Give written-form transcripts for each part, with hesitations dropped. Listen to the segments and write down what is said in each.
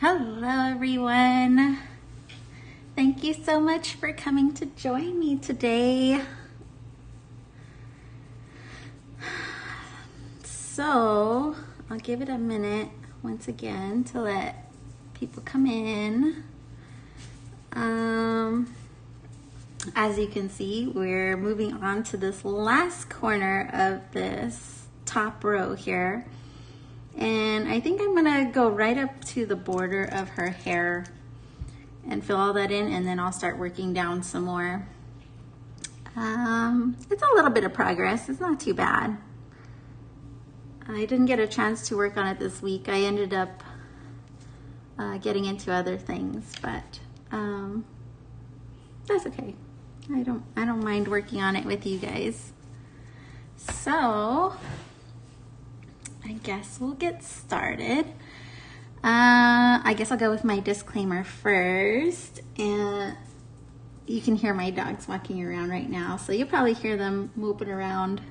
Hello everyone. Thank you so much for coming to join me today. So I'll give it a minute once again to let people come in. As you can see, we're moving on to this last corner of this top row here. And I think I'm gonna go right up to the border of her hair and fill all that in, and then I'll start working down some more. It's a little bit of progress, it's not too bad. I didn't get a chance to work on it this week. I ended up getting into other things, but that's okay. I don't mind working on it with you guys. So I guess we'll get started. I guess I'll go with my disclaimer first. And you can hear my dogs walking around right now, so you'll probably hear them moping around.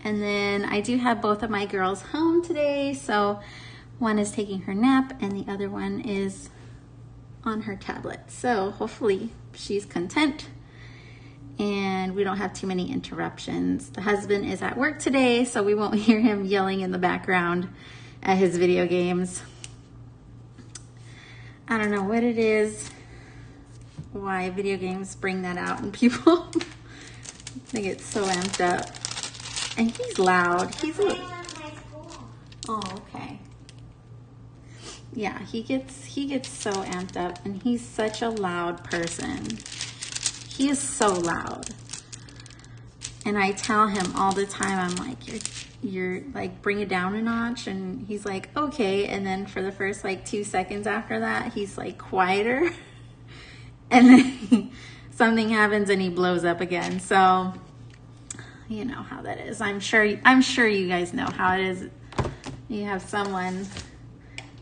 And then I do have both of my girls home today, so one is taking her nap and the other one is on her tablet. So hopefully she's content and we don't have too many interruptions. The husband is at work today, so we won't hear him yelling in the background at his video games. I don't know what it is, why video games bring that out in people. They get so amped up. And he's loud. He's a... Oh, okay. Yeah, he gets so amped up, and he's such a loud person. He is so loud. And I tell him all the time, I'm like, you're like, bring it down a notch. And he's like, okay. And then for the first like 2 seconds after that, he's like quieter. And then something happens and he blows up again. So you know how that is. I'm sure you guys know how it is. You have someone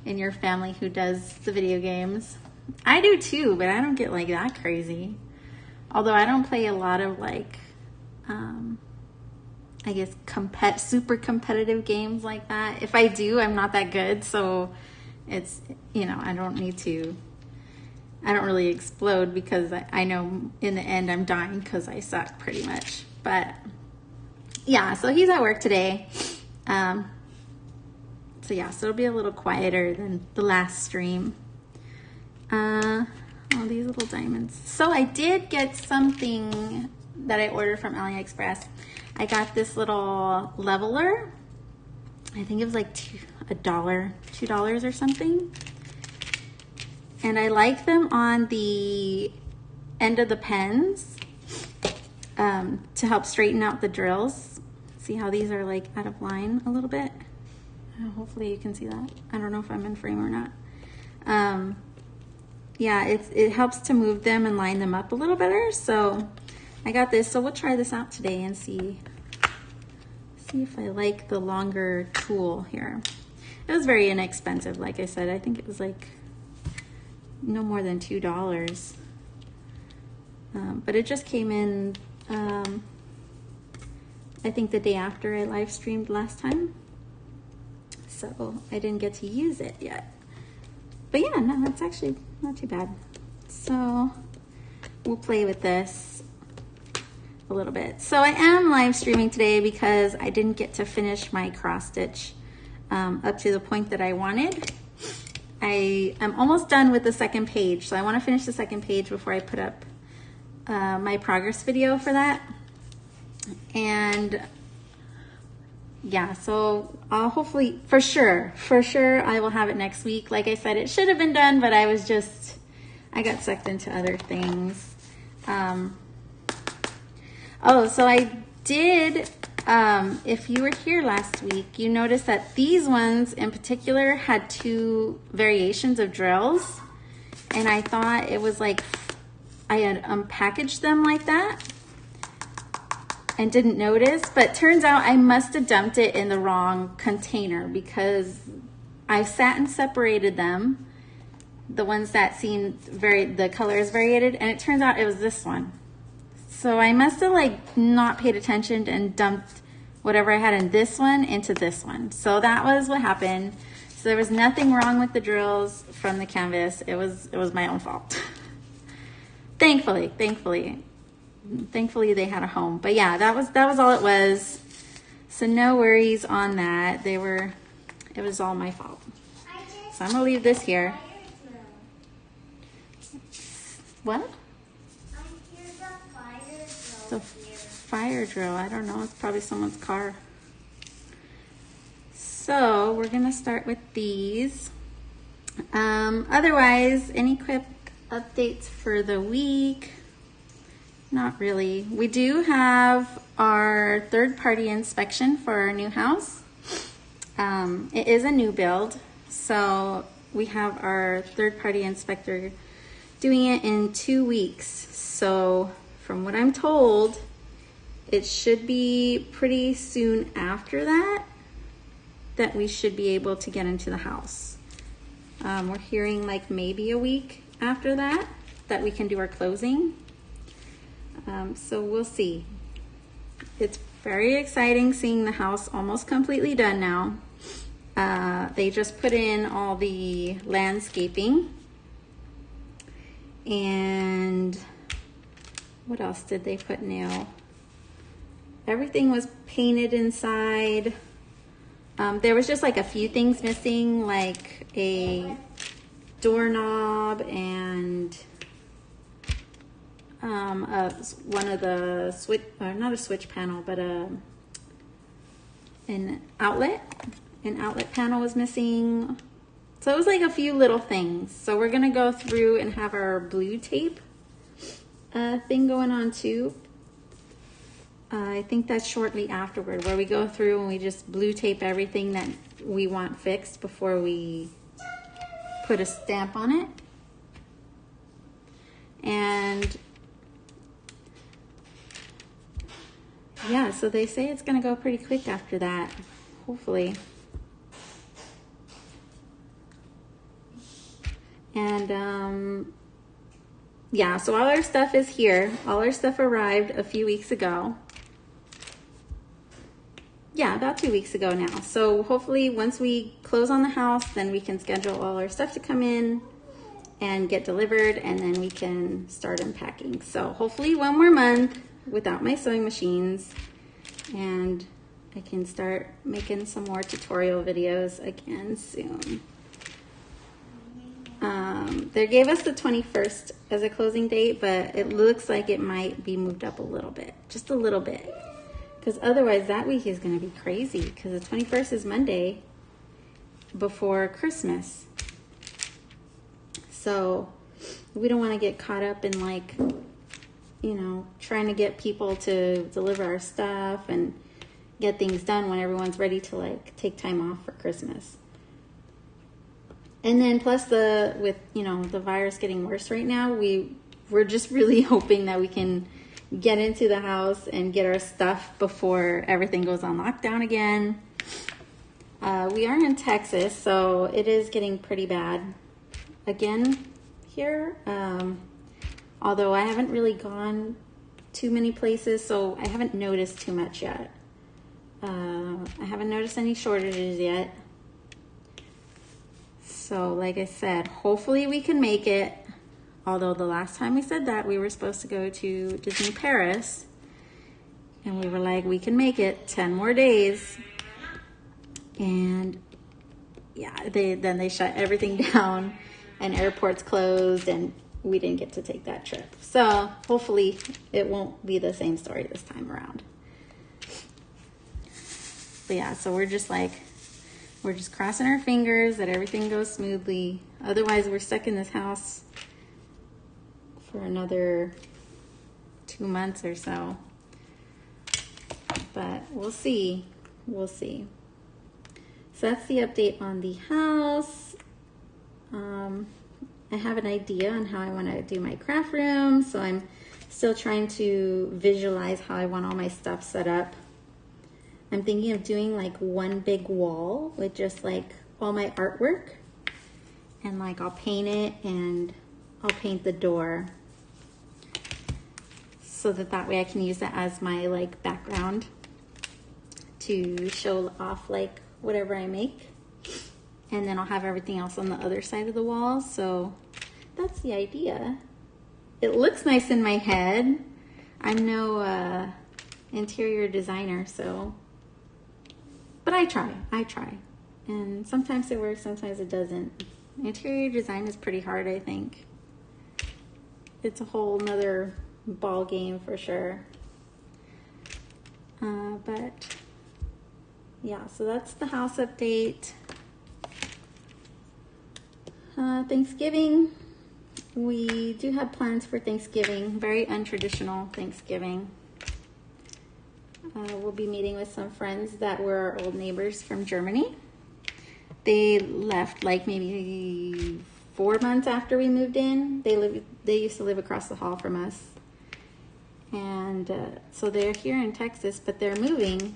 in your family who does the video games. I do too, but I don't get like that crazy. Although I don't play a lot of like, I guess super competitive games like that. If I do, I'm not that good. So it's, you know, I don't really explode because I know in the end I'm dying because I suck pretty much. But yeah, so he's at work today. So yeah, so it'll be a little quieter than the last stream. All these little diamonds. So I did get something that I ordered from AliExpress. I got this little leveler. I think it was like $2 or something. And I like them on the end of the pens to help straighten out the drills. See how these are like out of line a little bit? Hopefully you can see that. I don't know if I'm in frame or not. Yeah, it helps to move them and line them up a little better. So I got this. So we'll try this out today and see if I like the longer tool here. It was very inexpensive. Like I said, I think it was like no more than $2. But it just came in, I think the day after I live streamed last time. So I didn't get to use it yet. But yeah, no, it's actually not too bad. So we'll play with this a little bit. So I am live streaming today because I didn't get to finish my cross stitch up to the point that I wanted. I am almost done with the second page. So I want to finish the second page before I put up my progress video for that. And yeah, so I'll hopefully, for sure, I will have it next week. Like I said, it should have been done, but I got sucked into other things. Oh, so I did, if you were here last week, you noticed that these ones in particular had 2 variations of drills. And I thought it was like, I had unpackaged them like that and didn't notice, but turns out I must have dumped it in the wrong container because I sat and separated them, the ones that seemed the colors variated, and it turns out it was this one. So I must have like not paid attention and dumped whatever I had in this one into this one. So that was what happened. So there was nothing wrong with the drills from the canvas. It was my own fault. Thankfully they had a home. But yeah, that was all it was. So no worries on that. It was all my fault. So I'm gonna leave this here. What? The fire drill. I don't know. It's probably someone's car. So we're gonna start with these. Otherwise, any quick updates for the week? Not really. We do have our third-party inspection for our new house. It is a new build, so we have our third-party inspector doing it in 2 weeks. So from what I'm told, it should be pretty soon after that we should be able to get into the house. We're hearing like maybe a week after that we can do our closing. So we'll see. It's very exciting seeing the house almost completely done now. They just put in all the landscaping. And what else did they put new? Everything was painted inside. There was just like a few things missing, like a doorknob and one of the switch, not a switch panel, but an outlet panel was missing. So it was like a few little things. So we're gonna go through and have our blue tape thing going on too. I think that's shortly afterward, where we go through and we just blue tape everything that we want fixed before we put a stamp on it. And yeah, so they say it's gonna go pretty quick after that, hopefully. And yeah, so all our stuff is here. All our stuff arrived a few weeks ago. Yeah, about 2 weeks ago now. So hopefully once we close on the house, then we can schedule all our stuff to come in and get delivered, and then we can start unpacking. So hopefully 1 more month without my sewing machines, and I can start making some more tutorial videos again soon. They gave us the 21st as a closing date, but it looks like it might be moved up a little bit, just a little bit. Because otherwise that week is going to be crazy, because the 21st is Monday before Christmas. So we don't want to get caught up in, like, you know, trying to get people to deliver our stuff and get things done when everyone's ready to, like, take time off for Christmas. And then plus with, you know, the virus getting worse right now, we're just really hoping that we can get into the house and get our stuff before everything goes on lockdown again. We are in Texas, so it is getting pretty bad again here. Although I haven't really gone too many places, so I haven't noticed too much yet. I haven't noticed any shortages yet. So like I said, hopefully we can make it. Although the last time we said that, we were supposed to go to Disney Paris, and we were like, we can make it 10 more days. And yeah, then they shut everything down and airports closed, and we didn't get to take that trip. So hopefully it won't be the same story this time around. But yeah, so we're just crossing our fingers that everything goes smoothly. Otherwise, we're stuck in this house for another 2 months or so. But we'll see. We'll see. So that's the update on the house. I have an idea on how I want to do my craft room, so I'm still trying to visualize how I want all my stuff set up. I'm thinking of doing like one big wall with just like all my artwork, and like I'll paint it, and I'll paint the door so that way I can use that as my like background to show off like whatever I make. and then I'll have everything else on the other side of the wall. So that's the idea. It looks nice in my head. I'm no interior designer, so, but I try. And sometimes it works, sometimes it doesn't. Interior design is pretty hard, I think. It's a whole nother ball game for sure. But yeah, so that's the house update. Thanksgiving, we do have plans for Thanksgiving, very untraditional Thanksgiving. We'll be meeting with some friends that were our old neighbors from Germany. They left like maybe 4 months after we moved in. They used to live across the hall from us. And so they're here in Texas, but they're moving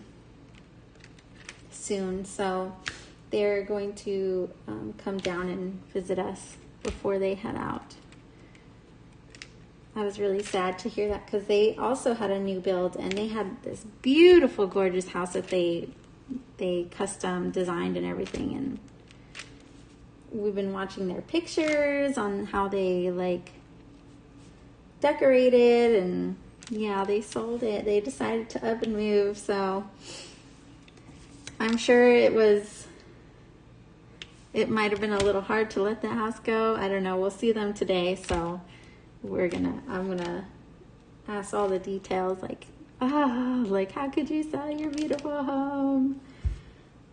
soon. So they're going to come down and visit us before they head out. I was really sad to hear that because they also had a new build and they had this beautiful, gorgeous house that they custom designed and everything. And we've been watching their pictures on how they like decorated, and yeah, they sold it. They decided to up and move. So I'm sure it might have been a little hard to let the house go. I don't know. We'll see them today. So I'm gonna ask all the details, like how could you sell your beautiful home?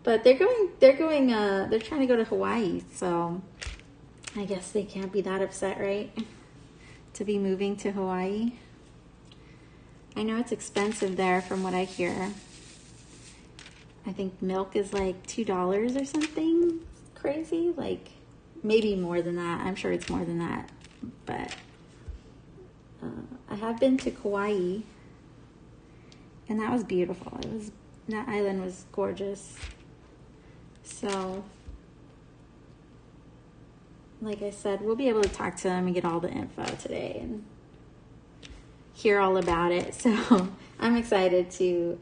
But they're trying to go to Hawaii, so I guess they can't be that upset, right? To be moving to Hawaii. I know it's expensive there from what I hear. I think milk is like $2 or something crazy, like maybe more than that. I'm sure it's more than that, but I have been to Kauai, and that was beautiful. That island was gorgeous. So, like I said, we'll be able to talk to them and get all the info today and hear all about it. So I'm excited to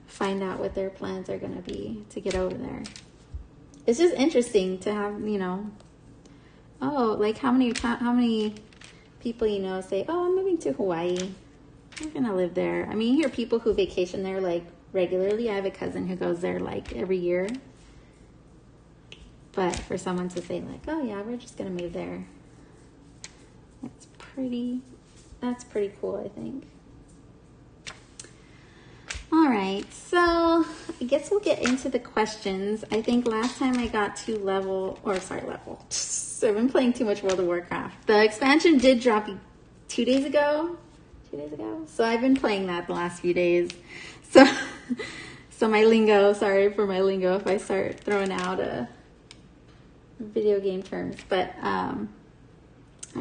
find out what their plans are going to be to get over there. It's just interesting to have, like how many people say, oh, I'm moving to Hawaii. I'm going to live there. I mean, you hear people who vacation there like regularly. I have a cousin who goes there like every year. But for someone to say like, oh yeah, we're just going to move there. That's pretty cool, I think. All right, so I guess we'll get into the questions. I think last time I got to level. So I've been playing too much World of Warcraft. The expansion did drop 2 days ago. So I've been playing that the last few days. So my lingo, sorry for my lingo if I start throwing out video game terms. But I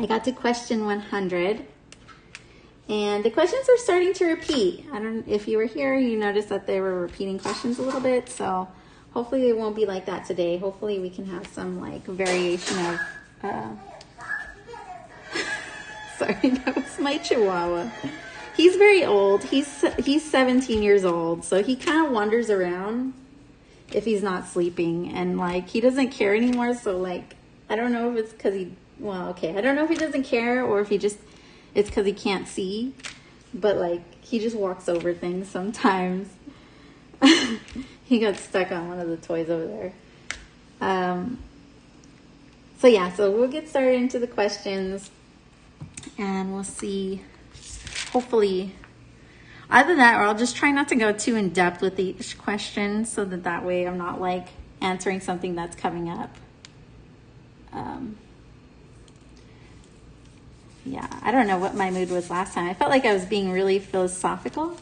got to question 100. And the questions are starting to repeat. I don't know if you were here, you noticed that they were repeating questions a little bit. So hopefully they won't be like that today. Hopefully we can have some like variation of, sorry, that was my Chihuahua. He's very old. He's 17 years old. So he kind of wanders around if he's not sleeping. And like, he doesn't care anymore. So like, I don't know if it's because I don't know if he doesn't care or if it's because he can't see, but like he just walks over things sometimes. He got stuck on one of the toys over there. So we'll get started into the questions and we'll see, hopefully, either that or I'll just try not to go too in depth with each question so that way I'm not like answering something that's coming up. Yeah, I don't know what my mood was last time. I felt like I was being really philosophical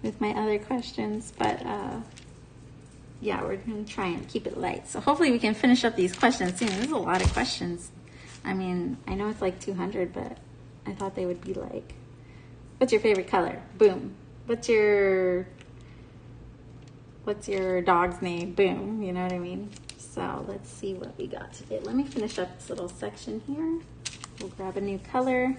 with my other questions, but yeah, we're going to try and keep it light. So hopefully we can finish up these questions soon. There's a lot of questions. I mean, I know it's like 200, but I thought they would be like, what's your favorite color? Boom. What's your dog's name? Boom. You know what I mean? So let's see what we got today. Let me finish up this little section here. We'll grab a new color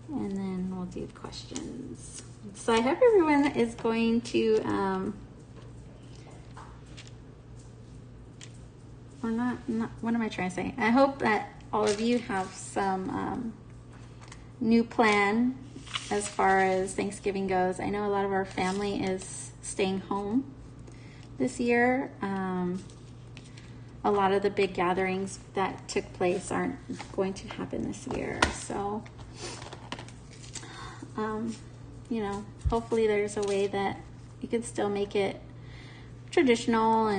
and then we'll do questions. So I hope everyone is going to or not, what am I trying to say? I hope that all of you have some new plan as far as Thanksgiving goes. I know a lot of our family is staying home this year. A lot of the big gatherings that took place aren't going to happen this year. So, you know, hopefully there's a way that you can still make it traditional,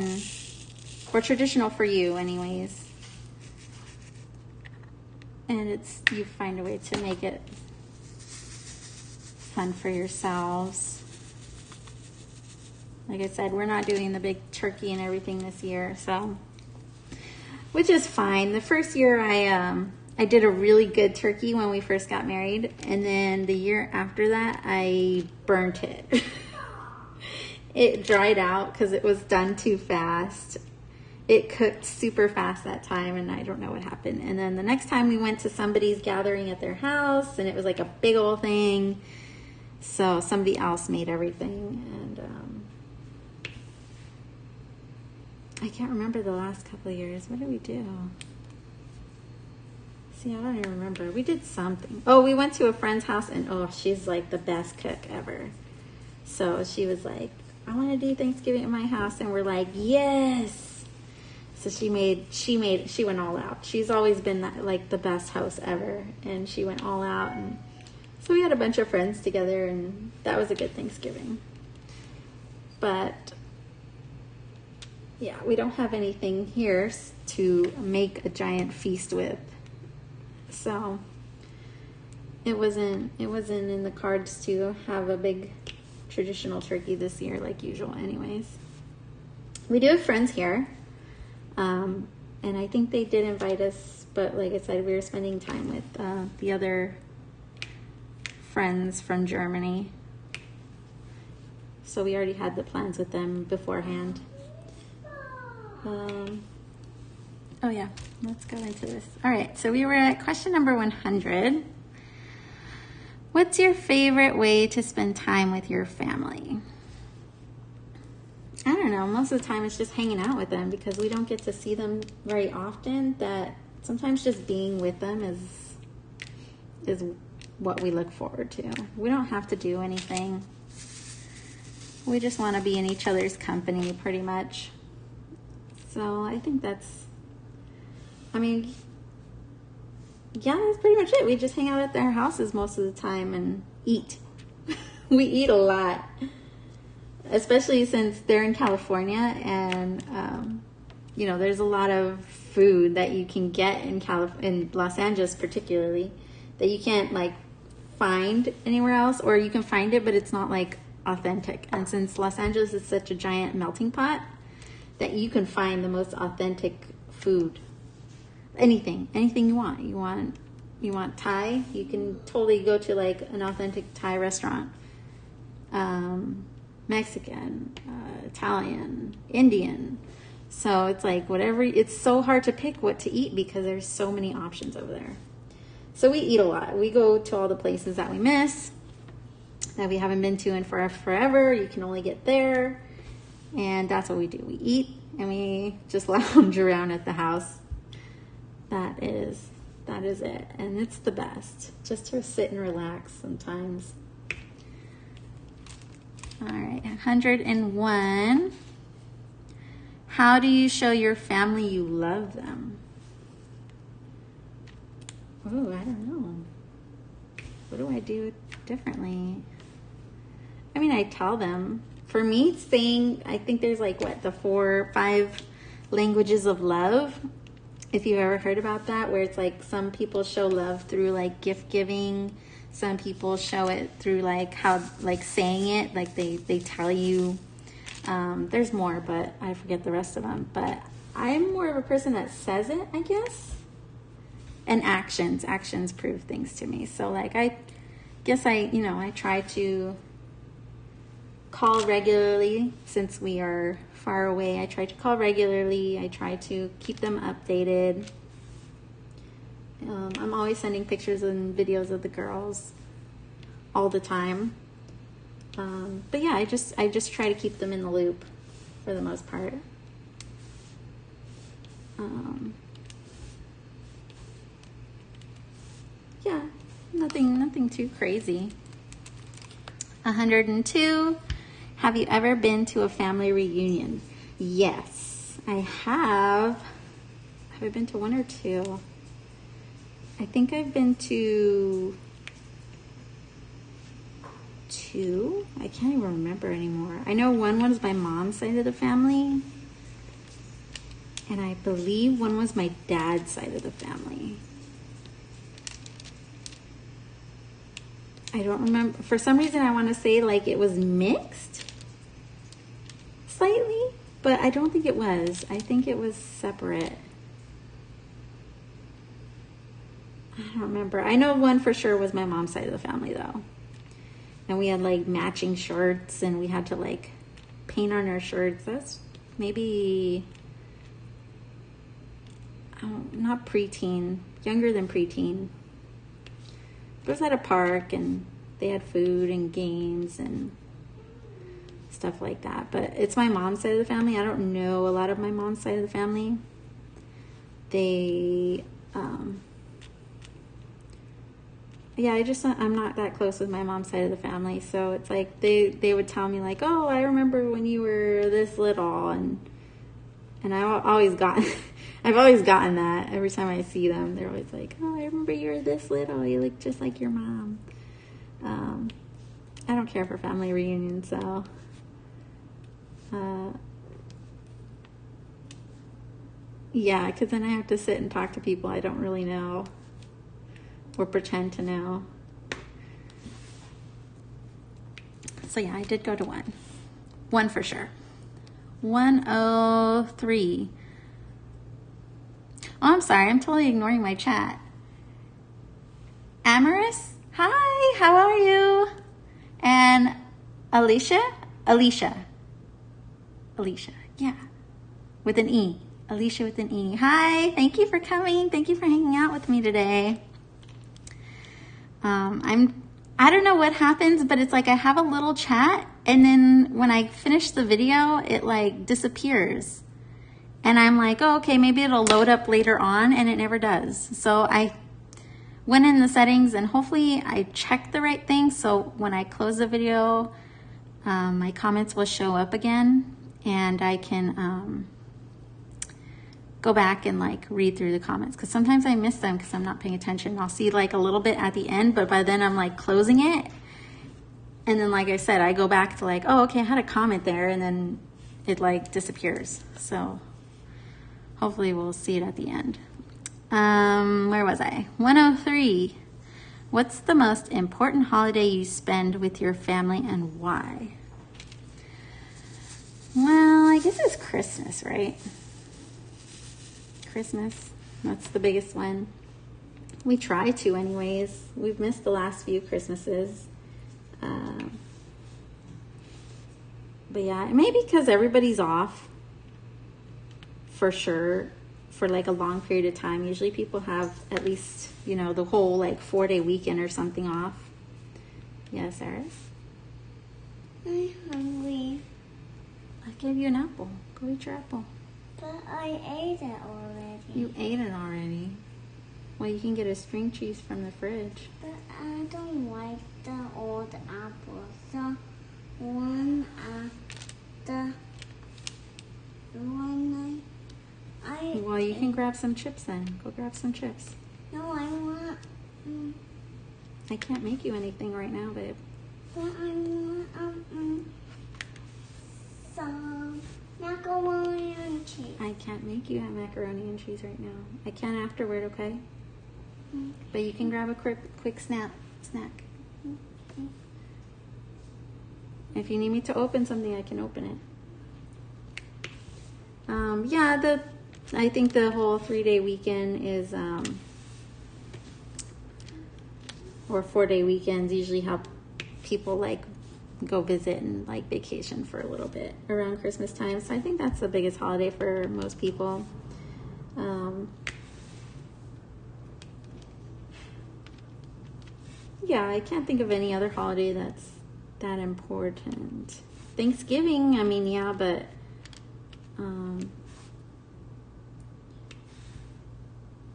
or traditional for you anyways. And you find a way to make it fun for yourselves. Like I said, we're not doing the big turkey and everything this year, so, which is fine. The first year I did a really good turkey when we first got married, and then the year after that I burnt it. It dried out because it was done too fast. It cooked super fast that time, and I don't know what happened. And then the next time we went to somebody's gathering at their house, and it was like a big old thing. So somebody else made everything, and I can't remember the last couple of years. What did we do? See, I don't even remember. We did something. Oh, we went to a friend's house, and oh, she's like the best cook ever. So she was like, I want to do Thanksgiving at my house, and we're like, yes. So she went all out. She's always been like the best host ever, and she went all out, and so we had a bunch of friends together, and that was a good Thanksgiving. But yeah, we don't have anything here to make a giant feast with. So it wasn't in the cards to have a big traditional turkey this year like usual anyways. We do have friends here. And I think they did invite us, but like I said, we were spending time with the other friends from Germany. So we already had the plans with them beforehand. Oh yeah, let's go into this. All right, so we were at question number 100. What's your favorite way to spend time with your family? I don't know, most of the time it's just hanging out with them because we don't get to see them very often, that sometimes just being with them is what we look forward to. We don't have to do anything. We just want to be in each other's company pretty much. So I think yeah, that's pretty much it. We just hang out at their houses most of the time and eat. We eat a lot. Especially since they're in California, and you know, there's a lot of food that you can get in Los Angeles particularly that you can't like find anywhere else, or you can find it but it's not like authentic. And since Los Angeles is such a giant melting pot, that you can find the most authentic food. Anything you want. You want Thai, you can totally go to like an authentic Thai restaurant. Mexican, Italian, Indian. So it's like whatever, it's so hard to pick what to eat because there's so many options over there. So we eat a lot. We go to all the places that we miss, that we haven't been to in forever. You can only get there. And that's what we do. We eat and we just lounge around at the house. That is it. And it's the best. Just to sit and relax sometimes. All right, 101. How do you show your family you love them? Oh, I don't know. What do I do differently? I mean, I tell them. For me, I think there's like, the 4 or 5 languages of love. If you've ever heard about that, where it's like some people show love through like gift giving. Some people show it through like saying it, like they tell you. There's more, but I forget the rest of them. But I'm more of a person that says it, I guess. And actions prove things to me. So like, I guess I try to call regularly since we are far away. I try to call regularly. I try to keep them updated. I'm always sending pictures and videos of the girls all the time. But yeah, I just try to keep them in the loop for the most part. Yeah, nothing too crazy. 102. Have you ever been to a family reunion? Yes, I have. Have I been to one or two? I think I've been to two. I can't even remember anymore. I know one was my mom's side of the family, and I believe one was my dad's side of the family. I don't remember. For some reason, I want to say like it was mixed slightly, but I don't think it was. I think it was separate. I don't remember. I know one for sure was my mom's side of the family though. And we had like matching shirts and we had to like paint on our shirts. That's maybe, not preteen, younger than preteen. It was at a park and they had food and games and stuff like that. But it's my mom's side of the family. I don't know a lot of my mom's side of the family. They, yeah, I'm not that close with my mom's side of the family. So it's like they would tell me like, oh, I remember when you were this little. And I've always gotten that every time I see them. They're always like, oh, I remember you were this little. You look just like your mom. I don't care for family reunions, so. Yeah, because then I have to sit and talk to people I don't really know or pretend to know. So yeah, I did go to one. One for sure. 103. Oh, I'm sorry. I'm totally ignoring my chat. Amorous? Hi, how are you? And Alicia, yeah. With an E. Alicia with an E. Hi, thank you for coming. Thank you for hanging out with me today. I don't know what happens, but it's like I have a little chat and then when I finish the video, it like disappears. And I'm like, oh, okay, maybe it'll load up later on, and it never does. So I went in the settings and hopefully I checked the right thing. So when I close the video, my comments will show up again and I can go back and like read through the comments, because sometimes I miss them because I'm not paying attention. I'll see like a little bit at the end, but by then I'm like closing it. And then, like I said, I go back to like, oh, okay, I had a comment there, and then it like disappears. So hopefully we'll see it at the end. Where was I? 103. What's the most important holiday you spend with your family and why? Well, I guess it's Christmas, right? Christmas, that's the biggest one. We try to anyways. We've missed the last few Christmases. But yeah, maybe because everybody's off for sure for like a long period of time. Usually people have at least, you know, the whole like 4-day weekend or something off. Yes, Eris? I'm hungry. I gave you an apple. Go eat your apple. But I ate it already. You ate it already. Well, you can get a string cheese from the fridge. But I don't like the old apples. So one after one I Well, you can grab some chips then. Go grab some chips. No, I want I can't make you anything right now, babe. but I want some macaroni and cheese. I can't make you have macaroni and cheese right now. I can afterward, okay? But you can grab a quick snack. If you need me to open something, I can open it. Yeah, I think the whole 3-day weekend is, or 4-day weekends usually help people like go visit and like vacation for a little bit around Christmas time. So I think that's the biggest holiday for most people. Yeah, I can't think of any other holiday that's that important. Thanksgiving, I mean, yeah, but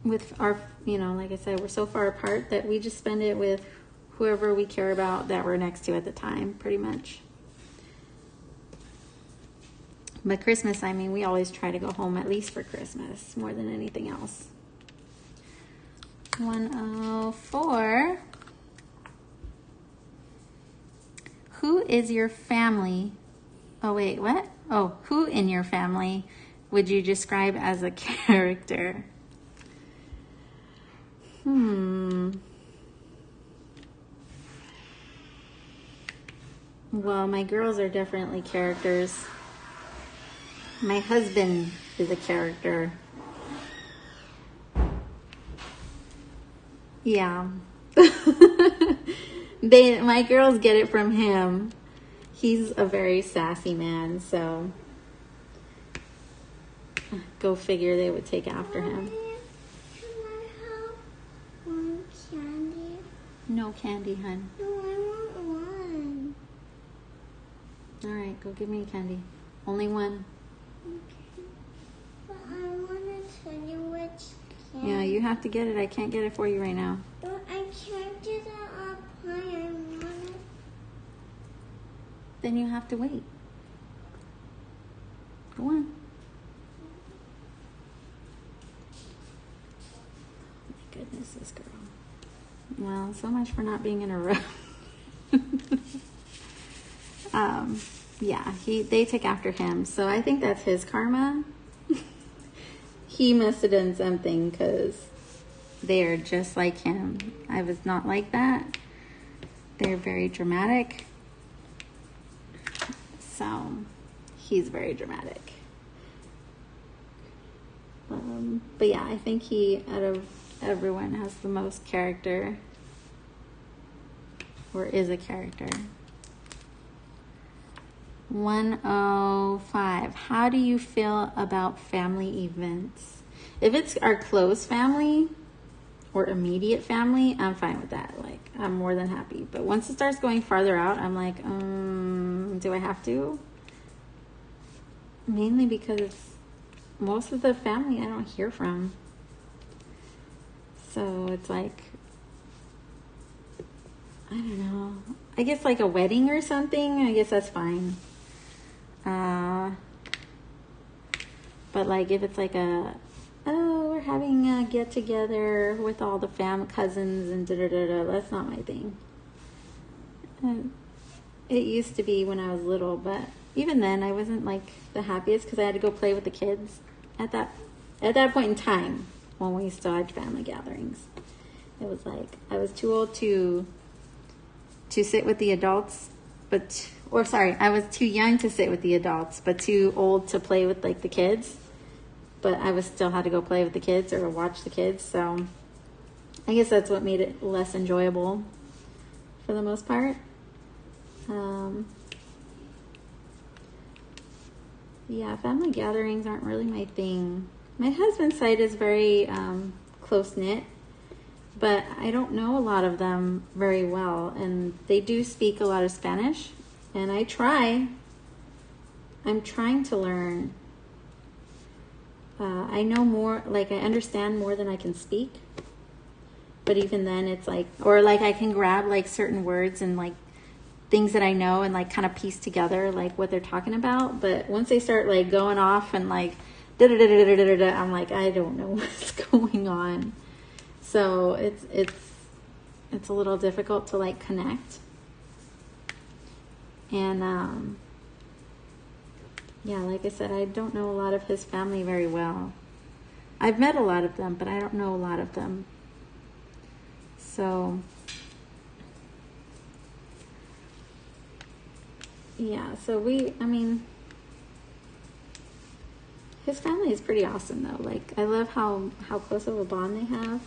with our, you know, like I said, we're so far apart that we just spend it with whoever we care about that we're next to at the time, pretty much. But Christmas, I mean, we always try to go home at least for Christmas more than anything else. 104. Who is your family? Oh, wait, what? Oh, who in your family would you describe as a character? Well, my girls are definitely characters. My husband is a character. Yeah. My girls get it from him. He's a very sassy man, so go figure they would take after him. Can I have one candy? No candy, hun. No, I want one. All right, go give me a candy. Only one. Okay. But I want to tell you which candy. Yeah, you have to get it. I can't get it for you right now. But I can't do that up high. I want it. Then you have to wait. Go on. Oh my goodness, this girl. Well, so much for not being in a row. Yeah, they take after him. So I think that's his karma. He must have done something because they are just like him. I was not like that. They're very dramatic. So he's very dramatic. But yeah, I think he, out of everyone, has the most character. Or is a character. 105. How do you feel about family events? If it's our close family or immediate family, I'm fine with that. Like, I'm more than happy. But once it starts going farther out, I'm like, do I have to? Mainly because most of the family I don't hear from. So it's like, I don't know. I guess like a wedding or something, I guess that's fine. But like if it's like we're having a get together with all the cousins and that's not my thing. It used to be when I was little, but even then I wasn't like the happiest because I had to go play with the kids at that point in time when we still had family gatherings. It was like I was too old to sit with the adults, I was too young to sit with the adults, but too old to play with like the kids. But I still had to go play with the kids or watch the kids. So I guess that's what made it less enjoyable for the most part. Yeah, family gatherings aren't really my thing. My husband's side is very close-knit, but I don't know a lot of them very well. And they do speak a lot of Spanish. And I'm trying to learn. I know more, like I understand more than I can speak. But even then it's like, or like I can grab like certain words and like things that I know and like kind of piece together like what they're talking about. But once they start like going off and like da-da-da-da-da-da-da, I'm like, I don't know what's going on. So it's a little difficult to like connect. And yeah, like I said, I don't know a lot of his family very well. I've met a lot of them, but I don't know a lot of them. So yeah, his family is pretty awesome though. Like I love how close of a bond they have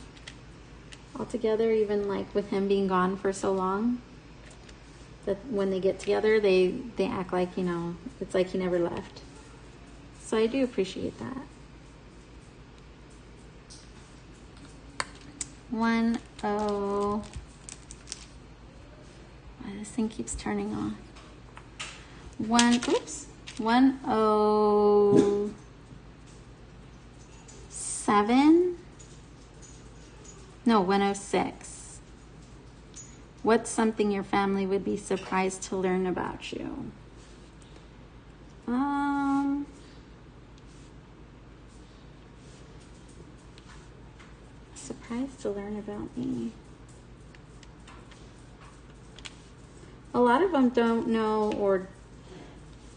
all together, even like with him being gone for so long. That when they get together, they act like, you know, it's like he never left. So I do appreciate that. 10. This thing keeps turning off. 107. No, 106. What's something your family would be surprised to learn about you? Surprised to learn about me. A lot of them don't know or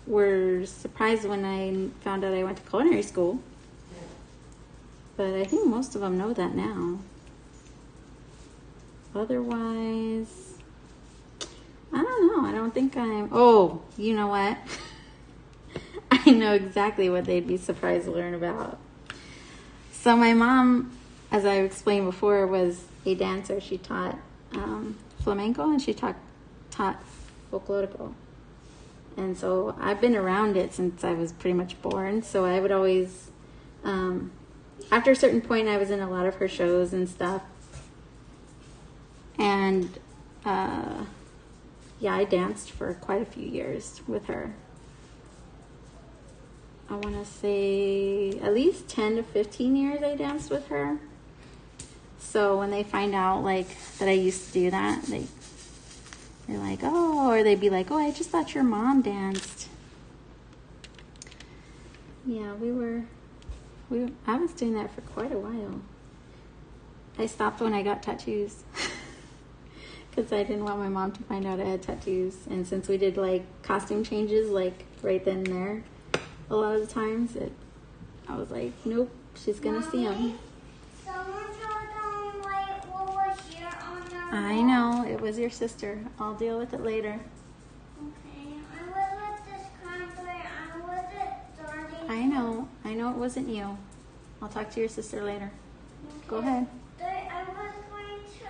were surprised when I found out I went to culinary school. But I think most of them know that now. Otherwise, I don't know. I don't think I'm... Oh, you know what? I know exactly what they'd be surprised to learn about. So my mom, as I explained before, was a dancer. She taught flamenco and she taught folklorico. And so I've been around it since I was pretty much born. So I would always, after a certain point, I was in a lot of her shows and stuff. And yeah, I danced for quite a few years with her. I want to say at least 10 to 15 years I danced with her. So when they find out like that I used to do that, they're like, oh, or they'd be like, oh, I just thought your mom danced. Yeah, I was doing that for quite a while. I stopped when I got tattoos because I didn't want my mom to find out I had tattoos. And since we did like costume changes like right then and there, a lot of the times I was like, nope, she's gonna see them. Someone told them like what was here on the I know, it was your sister. I'll deal with it later. Okay, I was with this contour. I wasn't starting. I know it wasn't you. I'll talk to your sister later. Okay. Go ahead. I was going to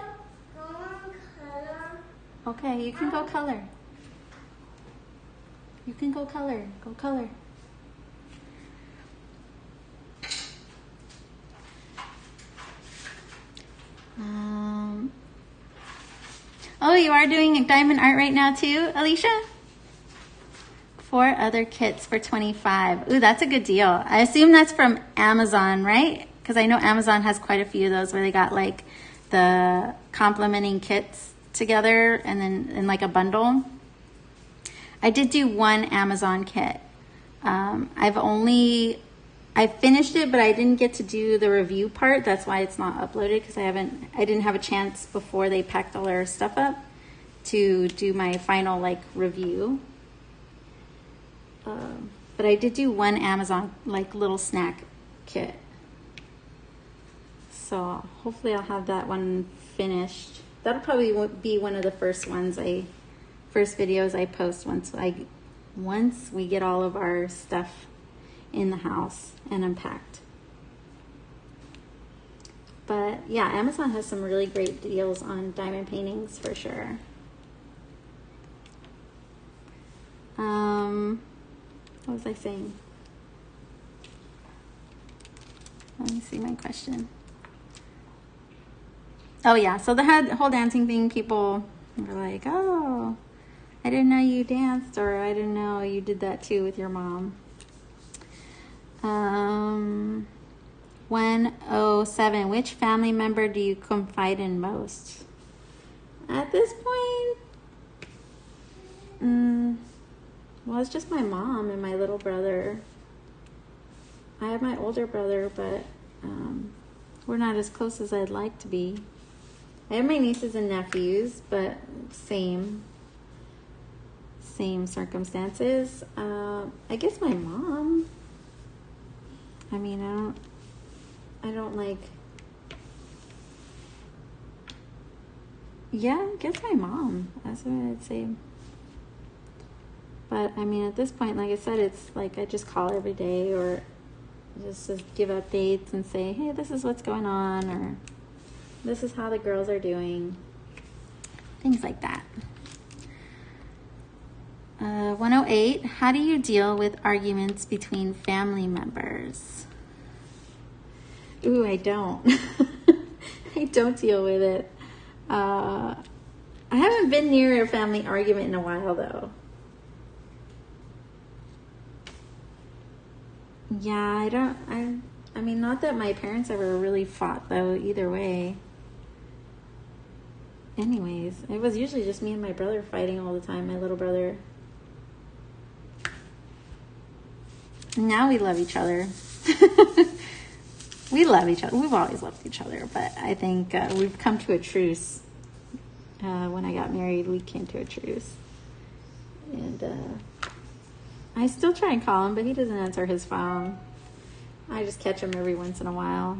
go on color. Okay, you can go color. You can go color. Go color. Oh, you are doing diamond art right now too, Alicia? 4 other kits for $25. Ooh, that's a good deal. I assume that's from Amazon, right? Because I know Amazon has quite a few of those where they got like the complementing kits together and then in like a bundle. I did do one Amazon kit. I finished it, but I didn't get to do the review part. That's why it's not uploaded, because I didn't have a chance before they packed all our stuff up to do my final like review. But I did do one Amazon like little snack kit. So hopefully I'll have that one finished. That'll probably be one of the first videos I post once we get all of our stuff in the house and unpacked. But yeah, Amazon has some really great deals on diamond paintings for sure. What was I saying? Let me see my question. Oh yeah, so the whole dancing thing, people were like, oh, I didn't know you danced, or I didn't know you did that too with your mom. 107, which family member do you confide in most? At this point, well, it's just my mom and my little brother. I have my older brother, but we're not as close as I'd like to be. I have my nieces and nephews, but same circumstances. I guess my mom. I mean, I don't like, yeah, I guess my mom, that's what I'd say. But I mean, at this point, like I said, it's like I just call every day or just give updates and say, hey, this is what's going on, or this is how the girls are doing, things like that. 108, how do you deal with arguments between family members? Ooh, I don't. I don't deal with it. I haven't been near a family argument in a while, though. Yeah, I mean, not that my parents ever really fought, though, either way. anyways, it was usually just me and my brother fighting all the time, my little brother. Now we love each other. We love each other. We've always loved each other, but I think we've come to a truce. When I got married, we came to a truce. And I still try and call him, but he doesn't answer his phone. I just catch him every once in a while.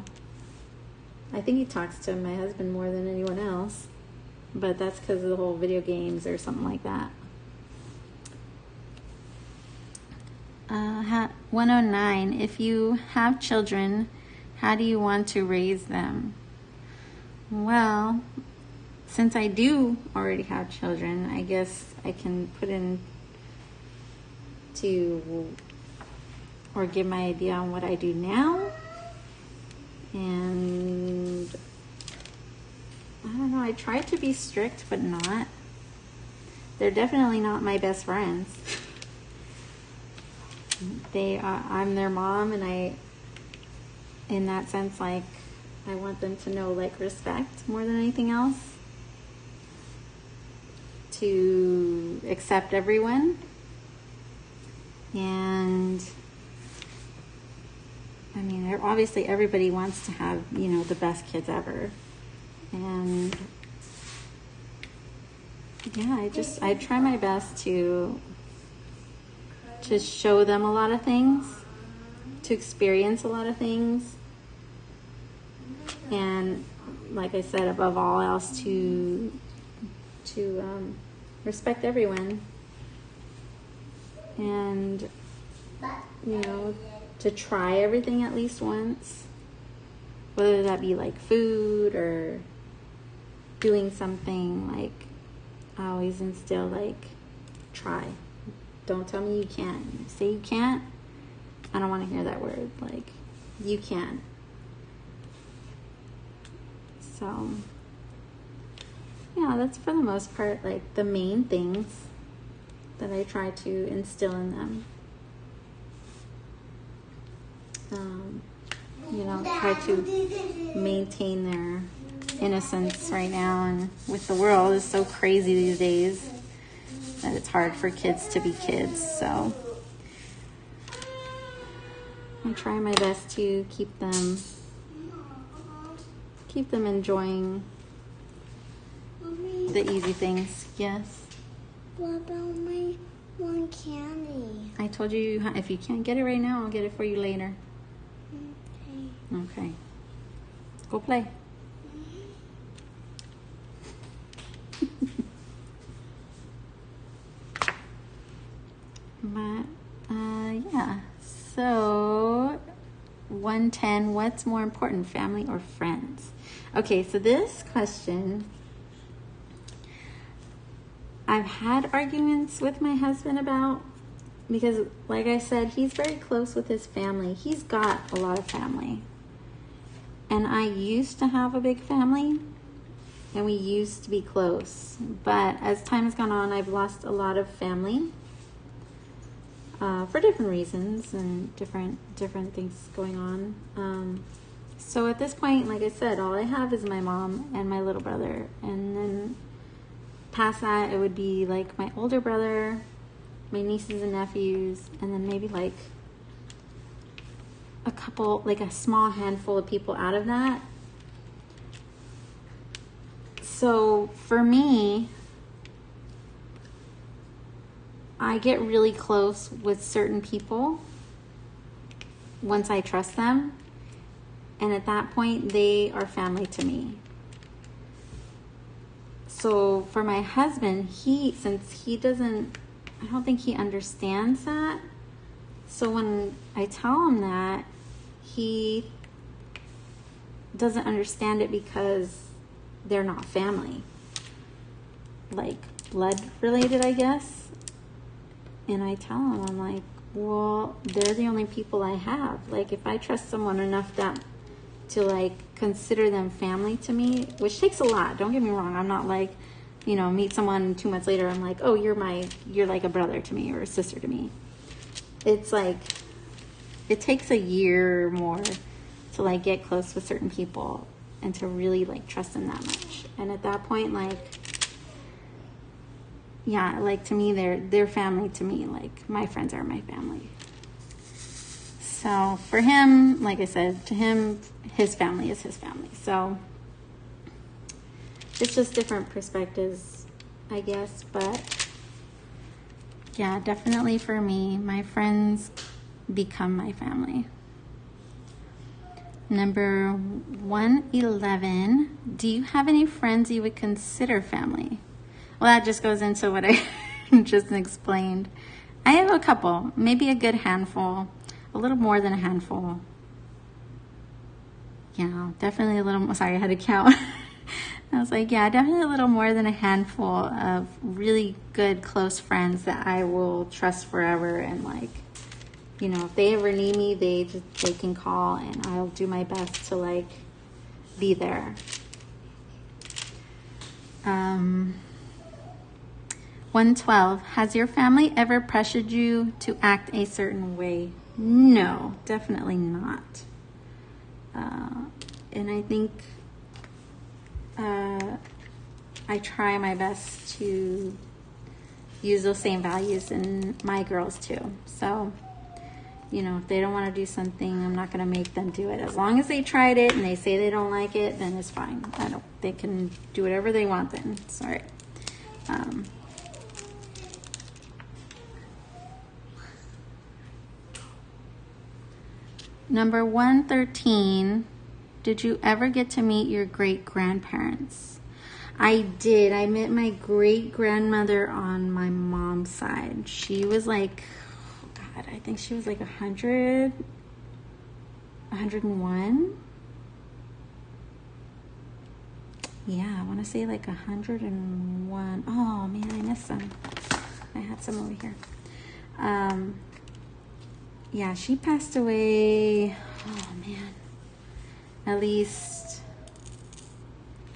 I think he talks to my husband more than anyone else, but that's because of the whole video games or something like that. 109. If you have children, how do you want to raise them? Well, since I do already have children, I guess I can put in or give my idea on what I do now. And I don't know, I try to be strict, but not. They're definitely not my best friends. I'm their mom, and in that sense, like, I want them to know, like, respect more than anything else. To accept everyone. And I mean, obviously everybody wants to have, the best kids ever. And yeah, I try my best to show them a lot of things, to experience a lot of things. And like I said, above all else, to respect everyone. And, to try everything at least once, whether that be like food or doing something. Like, I always instill, like, try. Don't tell me you can't. You say you can't, I don't want to hear that word. Like, you can. So yeah, that's for the most part, like, the main things that I try to instill in them. Try to maintain their innocence right now, and with the world is so crazy these days that it's hard for kids to be kids. So I try my best to keep them enjoying the easy things. Yes. What about my one candy? I told you, if you can't get it right now, I'll get it for you later. Okay. Go play. But, yeah. So, 110, what's more important, family or friends? Okay, so this question, I've had arguments with my husband about, because like I said, he's very close with his family. He's got a lot of family. And I used to have a big family, and we used to be close. But as time has gone on, I've lost a lot of family for different reasons and different things going on. So at this point, like I said, all I have is my mom and my little brother. And then past that, it would be like my older brother, my nieces and nephews, and then maybe like a couple, like a small handful of people out of that. So for me, I get really close with certain people once I trust them. And at that point, they are family to me. So for my husband, since he doesn't, I don't think he understands that. So when I tell him that, he doesn't understand it because they're not family. Like, blood related, I guess. And I tell him, I'm like, well, they're the only people I have. Like, if I trust someone enough to like consider them family to me, which takes a lot, don't get me wrong. I'm not like, meet someone 2 months later, I'm like, oh, you're like a brother to me or a sister to me. It's like, it takes a year or more to like get close with certain people. and to really like trust them that much. And at that point, like, yeah, like to me, they're family to me. Like my friends are my family. So for him, like I said, to him, his family is his family. So it's just different perspectives, I guess. But yeah, definitely for me, my friends become my family. Number 111, do you have any friends you would consider family? Well, that just goes into what I just explained. I have a couple, maybe a good handful, a little more than a handful. Yeah, definitely a little more. Sorry, I had to count. I was like, yeah, definitely a little more than a handful of really good, close friends that I will trust forever. And like, you know, if they ever need me, they can call and I'll do my best to like be there. 112, has your family ever pressured you to act a certain way? No, definitely not. And I think I try my best to use those same values in my girls too. So, you know, if they don't want to do something, I'm not going to make them do it. As long as they tried it and they say they don't like it, then it's fine. They can do whatever they want then. It's all right. Number 113, did you ever get to meet your great-grandparents? I did. I met my great-grandmother on my mom's side. She was like, oh God, I think she was like 100, 101. Yeah, I want to say like 101. Oh man, I missed some. I had some over here. Yeah, she passed away, oh man, at least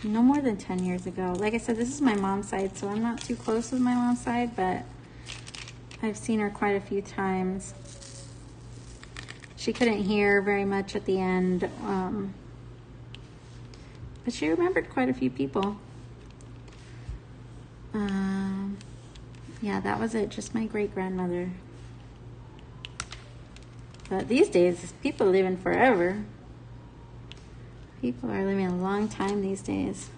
no more than 10 years ago. Like I said, this is my mom's side, so I'm not too close with my mom's side, but I've seen her quite a few times. She couldn't hear very much at the end, but she remembered quite a few people. Yeah, that was it, just my great-grandmother. But these days, people are living forever. People are living a long time these days.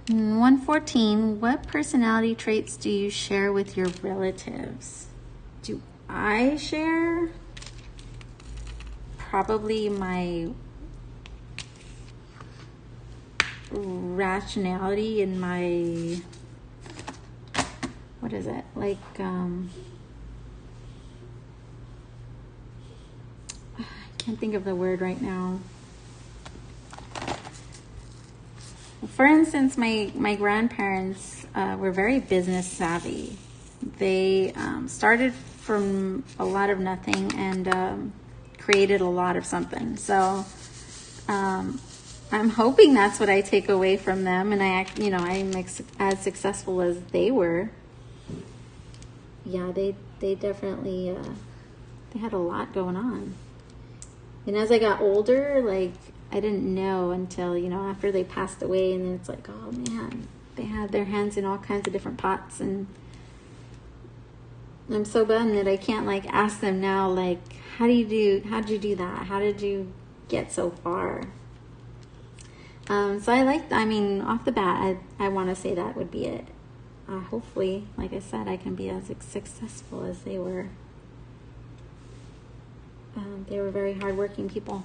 114, what personality traits do you share with your relatives? Do I share? Probably my rationality and my, what is it? Like, can't think of the word right now. For instance, my grandparents were very business savvy. They started from a lot of nothing and created a lot of something. So I'm hoping that's what I take away from them, and I'm as successful as they were. Yeah, they definitely they had a lot going on. And as I got older, like, I didn't know until, after they passed away, and then it's like, oh man, they had their hands in all kinds of different pots, and I'm so bummed that I can't, like, ask them now, like, how'd you do that? How did you get so far? So off the bat, I want to say that would be it. Hopefully, like I said, I can be as successful as they were. They were very hardworking people.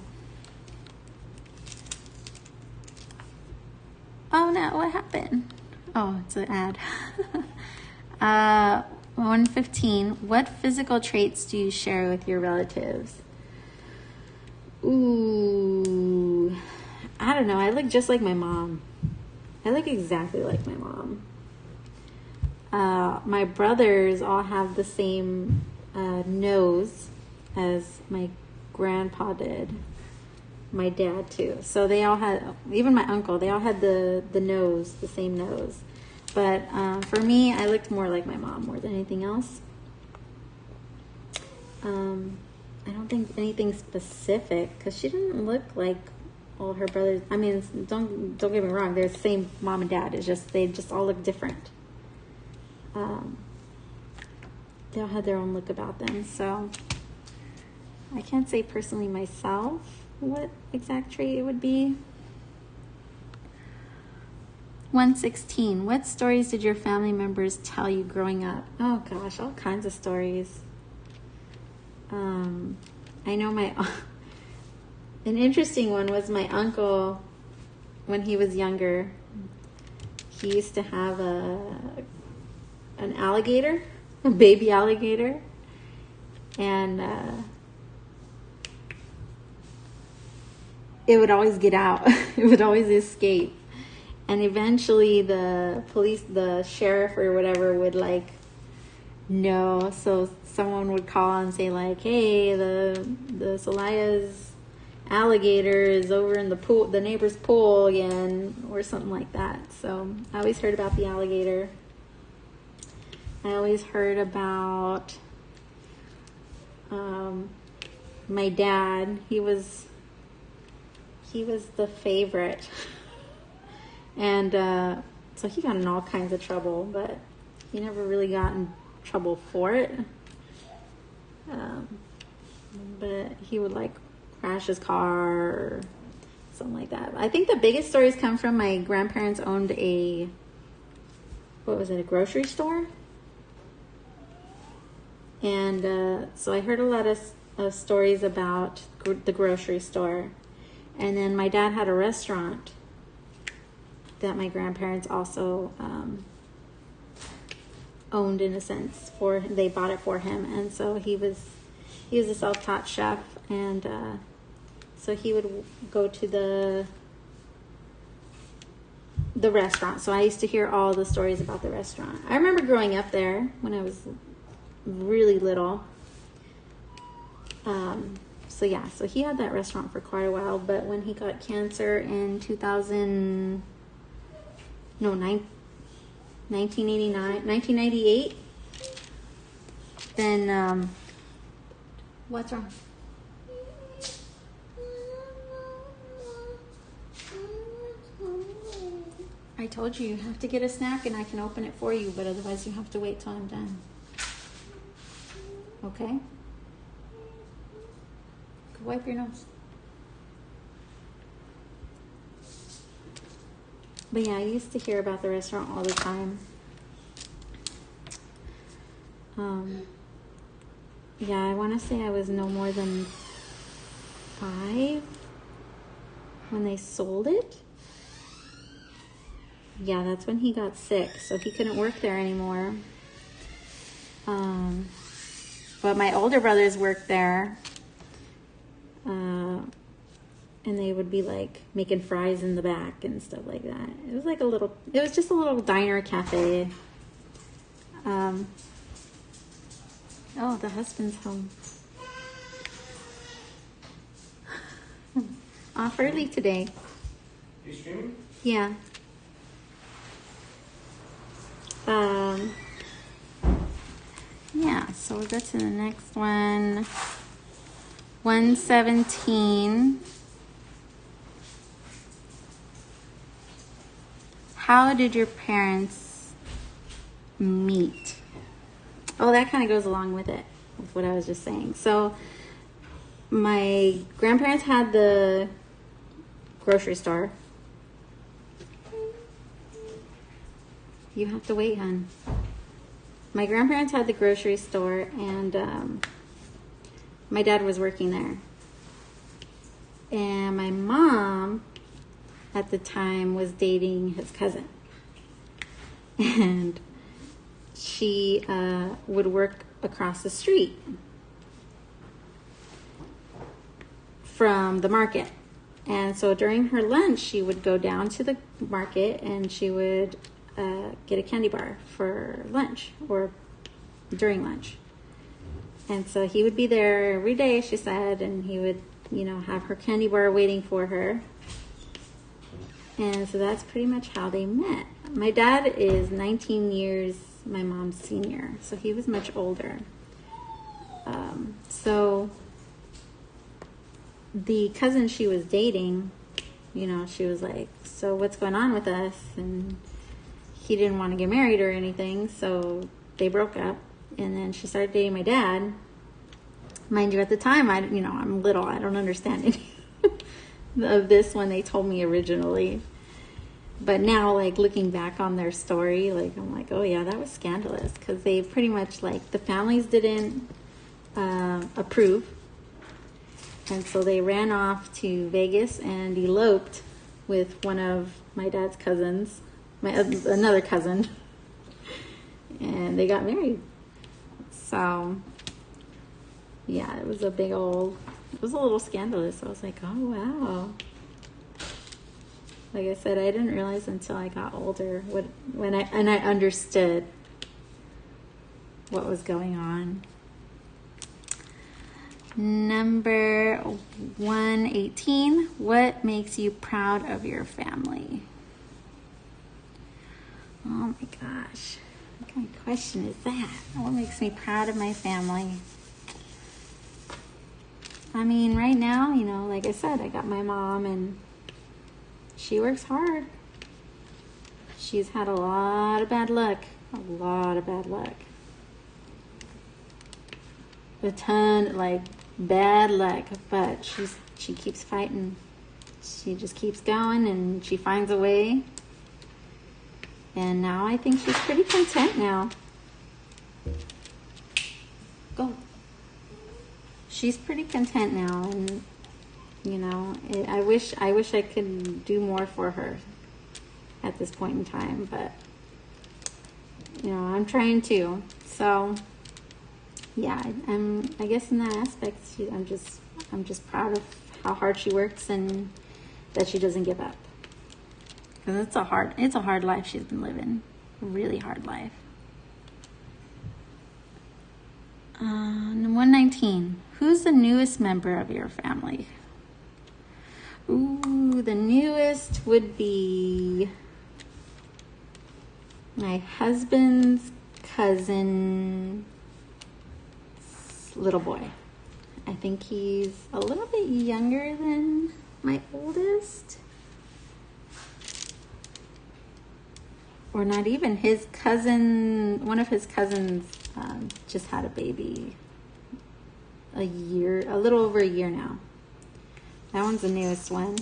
Oh no, what happened? Oh, it's an ad. 115, what physical traits do you share with your relatives? Ooh, I don't know. I look just like my mom. I look exactly like my mom. My brothers all have the same nose as my grandpa did. My dad too. So they all had, even my uncle, they all had the nose, the same nose. But for me, I looked more like my mom more than anything else. I don't think anything specific, because she didn't look like all her brothers. I mean, don't get me wrong, they're the same mom and dad. It's just they just all look different. They all had their own look about them. So I can't say personally myself what exact trait it would be. 116. What stories did your family members tell you growing up? Oh gosh, all kinds of stories. I know an interesting one was my uncle, when he was younger, he used to have an alligator, a baby alligator, and it would always get out. It would always escape. And eventually the police, the sheriff or whatever would like know. So someone would call and say like, hey, the Solaya's alligator is over in the pool, the neighbor's pool again, or something like that. So I always heard about the alligator. I always heard about my dad. He was the favorite. And so he got in all kinds of trouble, but he never really got in trouble for it. But he would like crash his car or something like that. I think the biggest stories come from my grandparents owned a grocery store. And so I heard a lot of stories about the grocery store. And then my dad had a restaurant that my grandparents also owned, in a sense. They bought it for him, and so he was a self-taught chef, and so he would go to the restaurant. So I used to hear all the stories about the restaurant. I remember growing up there when I was really little. So he had that restaurant for quite a while, but when he got cancer in 1998, then what's wrong? I told you have to get a snack and I can open it for you, but otherwise you have to wait till I'm done. Okay? Go wipe your nose. But yeah, I used to hear about the restaurant all the time. Yeah, I want to say I was no more than 5 when they sold it. Yeah, that's when he got sick, so he couldn't work there anymore. But my older brothers worked there. And they would be like making fries in the back and stuff like that. It was like it was just a little diner cafe. Oh, the husband's home. Off early today. You streaming? Yeah. Yeah, so we'll go to the next one. 117. How did your parents meet? Oh, that kind of goes along with it, with what I was just saying. So my grandparents had the grocery store. You have to wait, hon. My grandparents had the grocery store, and my dad was working there. And my mom, at the time, was dating his cousin. And she would work across the street from the market. And so during her lunch, she would go down to the market and she would get a candy bar for lunch or during lunch. And so he would be there every day, she said, and he would, have her candy bar waiting for her. And so that's pretty much how they met. My dad is 19 years my mom's senior, so he was much older. So the cousin she was dating, you know, she was like, so what's going on with us? And he didn't want to get married or anything, so they broke up. And then she started dating my dad. Mind you, at the time, I'm little. I don't understand any of this when they told me originally. But now, like, looking back on their story, like, I'm like, oh yeah, that was scandalous. Because they pretty much, like, the families didn't approve. And so they ran off to Vegas and eloped with one of my dad's cousins, another cousin. And they got married. So, yeah, it was a little scandalous. I was like, oh, wow. Like I said, I didn't realize until I got older when I understood what was going on. Number 118, what makes you proud of your family? Oh my gosh, what kind of question is that? What makes me proud of my family? I mean, right now, you know, like I said, I got my mom and she works hard. She's had a lot of bad luck. A ton, like, bad luck, but she keeps fighting. She just keeps going and she finds a way. And now I think she's pretty content now. Go. She's pretty content now, and you know, I wish I could do more for her at this point in time, but you know, I'm trying to. So yeah, I guess in that aspect, I'm just proud of how hard she works and that she doesn't give up. Because it's a hard life she's been living, a really hard life. 119. Who's the newest member of your family? Ooh, the newest would be my husband's cousin's little boy. I think he's a little bit younger than my oldest. Or not even. His cousin, one of his cousins just had a baby a little over a year now. That one's the newest one.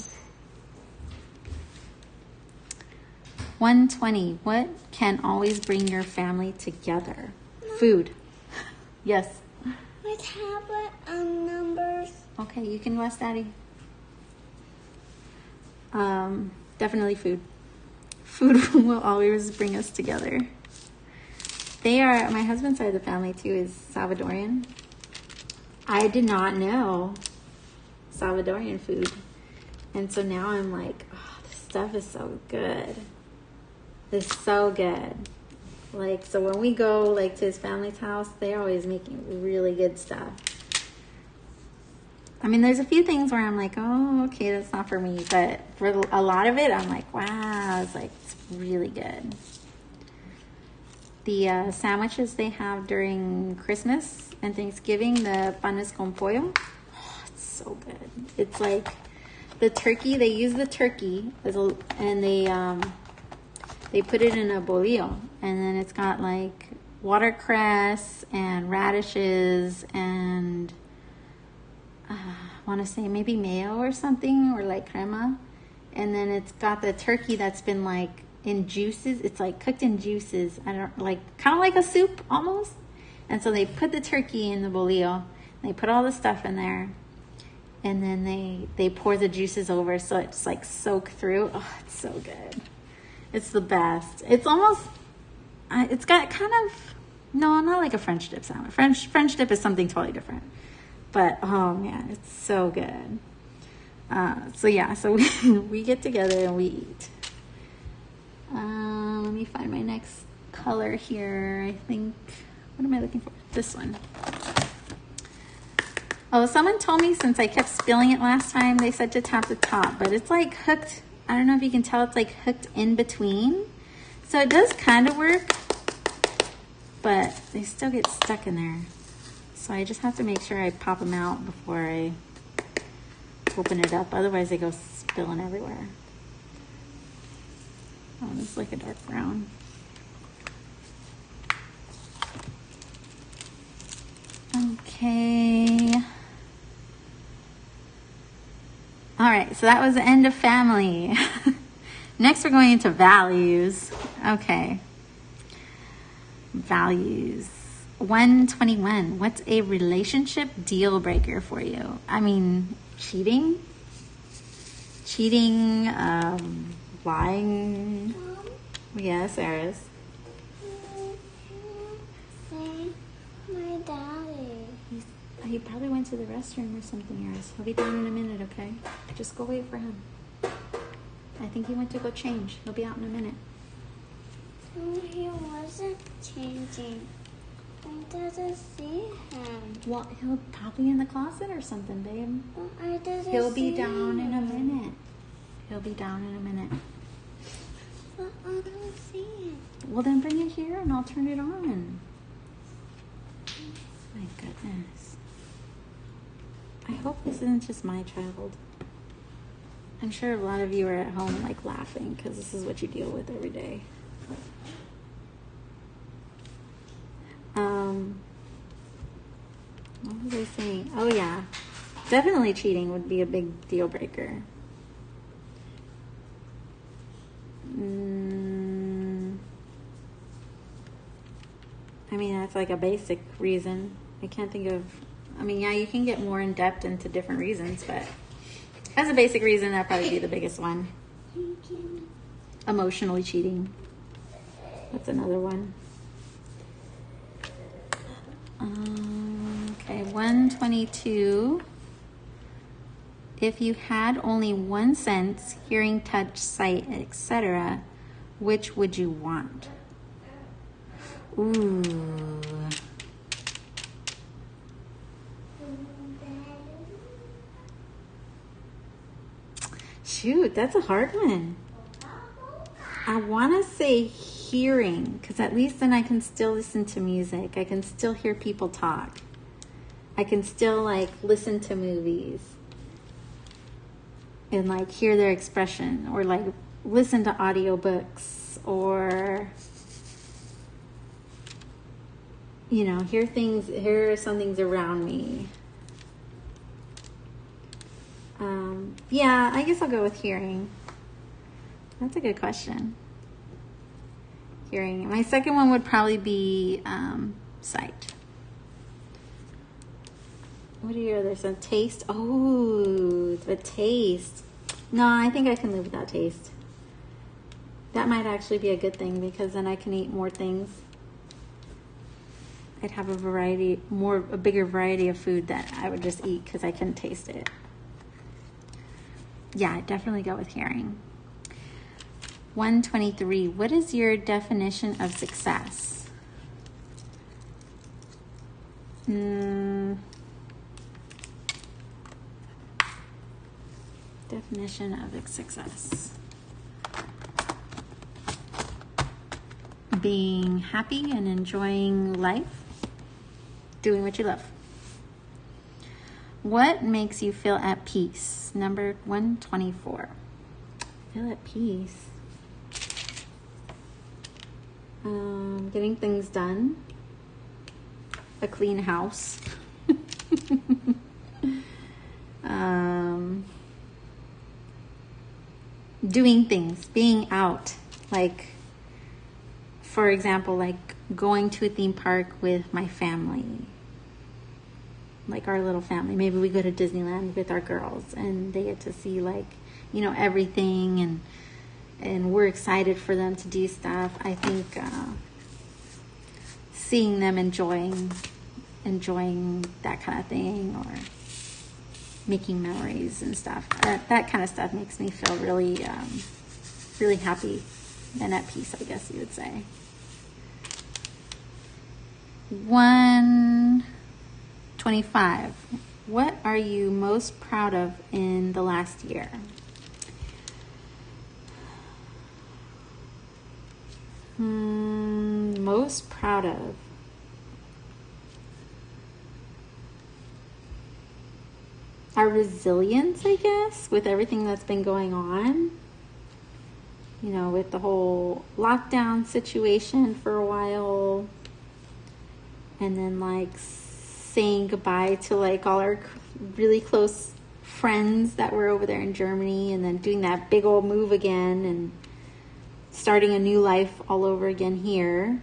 120. What can always bring your family together? Food. Yes. My tablet and numbers. Okay, you can ask Daddy. Definitely food. Food will always bring us together. My husband's side of the family too is Salvadorian. I did not know Salvadorian food. And so now I'm like, oh, this stuff is so good. It's so good. Like, so when we go like to his family's house, they're always making really good stuff. I mean, there's a few things where I'm like, oh, okay, that's not for me. But for a lot of it, I'm like, wow, it's really good. The sandwiches they have during Christmas and Thanksgiving, the panes con pollo, oh, it's so good. It's like the turkey, they use the turkey and they put it in a bolillo. And then it's got like watercress and radishes and I want to say maybe mayo or something, or like crema. And then it's got the turkey that's been like in juices. It's like cooked in juices. I don't like, kind of like a soup almost. And so they put the turkey in the bolillo. They put all the stuff in there. And then they pour the juices over so it's like soaked through. Oh, it's so good. It's the best. It's almost, it's got kind of, no, not like a French dip sandwich. French dip is something totally different. But, oh man, it's so good. So we get together and we eat. Let me find my next color here. I think, what am I looking for? This one. Oh, someone told me since I kept spilling it last time, they said to tap the top, but it's like hooked. I don't know if you can tell, it's like hooked in between. So it does kind of work, but they still get stuck in there. So I just have to make sure I pop them out before I open it up. Otherwise they go spilling everywhere. Oh, this is like a dark brown. Okay. All right, so that was the end of family. Next, we're going into values. Okay. Values. 121. What's a relationship deal breaker for you? I mean, cheating? Cheating, lying. Yes, Eris. My daddy. He probably went to the restroom or something, Eris. He'll be down in a minute, okay? Just go wait for him. I think he went to go change. He'll be out in a minute. No, he wasn't changing. I didn't see him. Well, he'll probably in the closet or something, babe. Well, I didn't He'll be see down in a him. minute. He'll be down in a minute. But I don't see him. Well, then bring it here and I'll turn it on. My goodness. I hope this isn't just my child. I'm sure a lot of you are at home like laughing because this is what you deal with every day. What was I saying? Oh yeah, definitely cheating would be a big deal breaker. I mean, that's like a basic reason. I can't think of, I mean, yeah, you can get more in depth into different reasons, but as a basic reason, that'd probably be the biggest one. Emotionally cheating. That's another one. Okay, 122. If you had only one sense, hearing, touch, sight, etc., which would you want? Ooh. Shoot, that's a hard one. I want to say hearing, because at least then I can still listen to music. I can still hear people talk. I can still like listen to movies and like hear their expression, or like listen to audiobooks, or you know, hear some things around me. Yeah, I guess I'll go with hearing. That's a good question. Hearing. My second one would probably be sight. What are your others? Taste? Oh, the taste. No, I think I can live without taste. That might actually be a good thing because then I can eat more things. I'd have a bigger variety of food that I would just eat because I couldn't taste it. Yeah, I'd definitely go with hearing. 123. What is your definition of success? Definition of success. Being happy and enjoying life. Doing what you love. What makes you feel at peace? Number 124. Feel at peace. Getting things done. A clean house. Doing things. Being out. Like, for example, like going to a theme park with my family. Like our little family. Maybe we go to Disneyland with our girls and they get to see like, you know, everything, and we're excited for them to do stuff. I think seeing them enjoying that kind of thing, or making memories and stuff, that kind of stuff makes me feel really really happy and at peace, I guess you would say. 125. What are you most proud of in the last year? Most proud of. our resilience, I guess, with everything that's been going on. You know, with the whole lockdown situation for a while. And then like saying goodbye to like all our really close friends that were over there in Germany, and then doing that big old move again and starting a new life all over again here.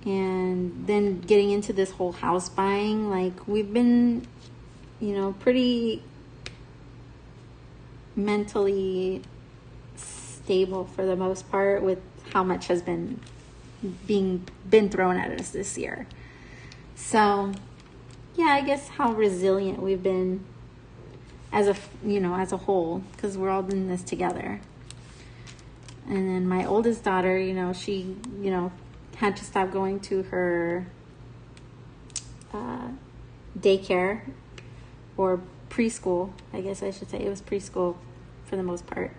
And then getting into this whole house buying. Like, we've been, you know, pretty mentally stable for the most part with how much has been thrown at us this year. So yeah, I guess how resilient we've been as a whole, because we're all in this together. And then my oldest daughter, you know, she, you know, had to stop going to her daycare or preschool. I guess I should say it was preschool for the most part.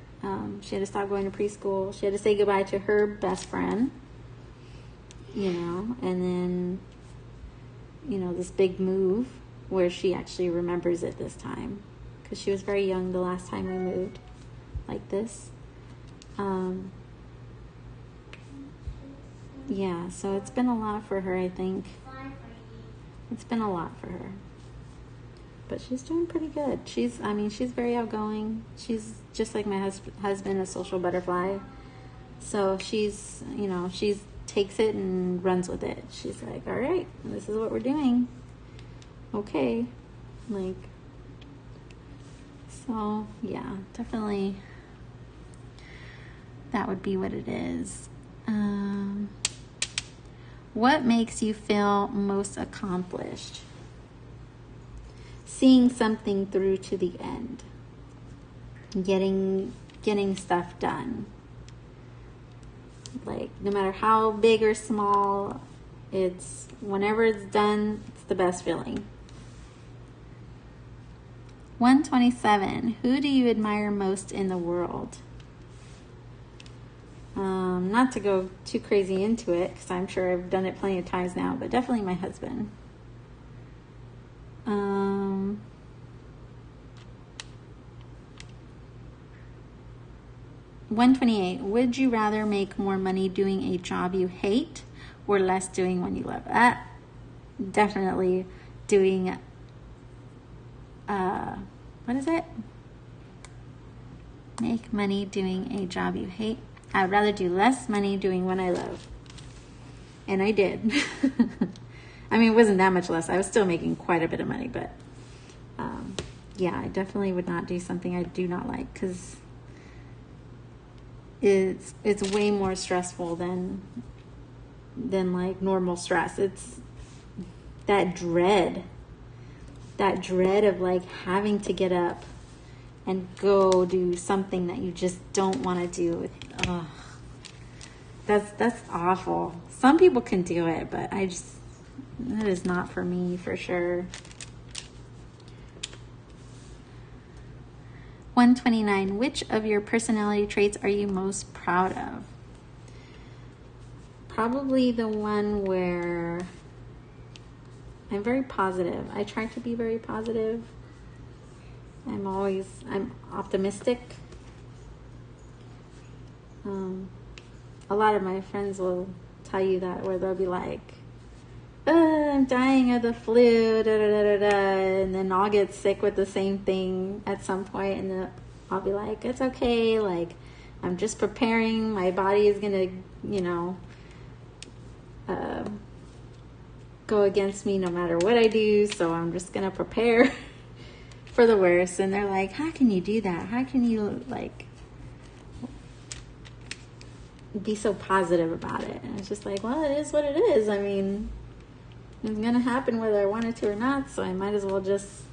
She had to stop going to preschool. She had to say goodbye to her best friend, you know, and then, you know, this big move where she actually remembers it this time, because she was very young the last time we moved like this. Yeah, so it's been a lot for her, I think. It's been a lot for her. But she's doing pretty good. She's very outgoing. She's just like my husband, a social butterfly. So she's, you know, she takes it and runs with it. She's like, all right, this is what we're doing. Okay. Like, so yeah, definitely that would be what it is. What makes you feel most accomplished? Seeing something through to the end. Getting stuff done. Like, no matter how big or small, it's whenever it's done, it's the best feeling. 127. Who do you admire most in the world? Not to go too crazy into it, because I'm sure I've done it plenty of times now, but definitely my husband. 128. Would you rather make more money doing a job you hate or less doing one you love? Definitely doing, what is it? Make money doing a job you hate. I'd rather do less money doing one I love. And I did. I mean, it wasn't that much less. I was still making quite a bit of money, but yeah, I definitely would not do something I do not like, because it's way more stressful than like normal stress. It's that dread of like having to get up and go do something that you just don't want to do. That's awful. Some people can do it, but that is not for me, for sure. 129. Which of your personality traits are you most proud of? Probably the one where I'm very positive. I try to be very positive. I'm optimistic. A lot of my friends will tell you that, where they'll be like, I'm dying of the flu, da, da, da, da, da, and then I'll get sick with the same thing at some point, and then I'll be like, it's okay, like, I'm just preparing, my body is gonna, you know, go against me no matter what I do, so I'm just gonna prepare for the worst. And they're like, how can you do that? How can you, like, be so positive about it? And it's just like, well, it is what it is. I mean, it's gonna happen whether I want it to or not, so I might as well just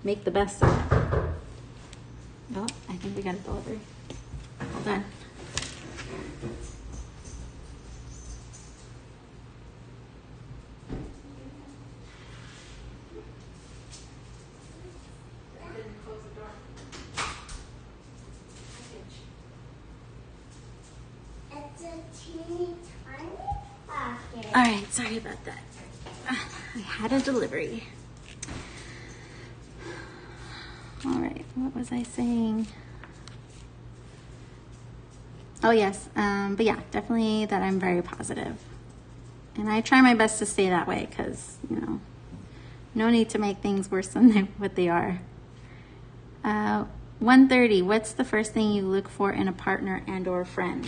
make the best of it. Oh, I think we got a delivery. Hold on. All right, sorry about that. I had a delivery. What was I saying? Oh yes, but yeah, definitely that I'm very positive. And I try my best to stay that way because, you know, no need to make things worse than what they are. 130, what's the first thing you look for in a partner and or friend?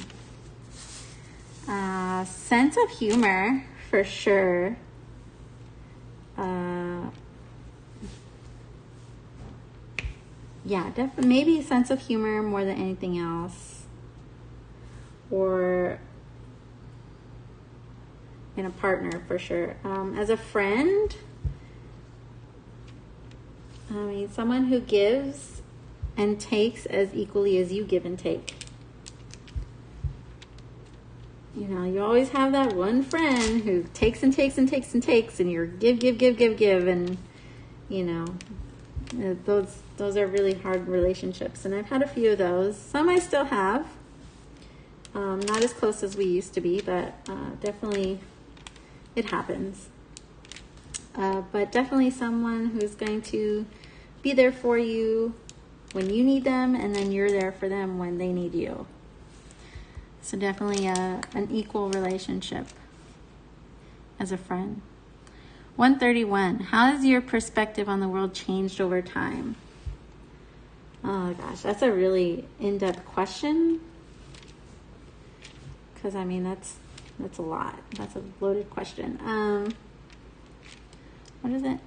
Sense of humor, for sure. Yeah, definitely, maybe a sense of humor more than anything else. Or in a partner, for sure. As a friend, I mean, someone who gives and takes as equally as you give and take. You know, you always have that one friend who takes and takes and takes and takes, and you're give, and, you know, those are really hard relationships. And I've had a few of those. Some I still have. Not as close as we used to be, but definitely it happens. But definitely someone who's going to be there for you when you need them, and then you're there for them when they need you. So definitely an equal relationship as a friend. 131, how has your perspective on the world changed over time? Oh gosh, that's a really in-depth question. Because I mean, that's a lot. That's a loaded question. What is it?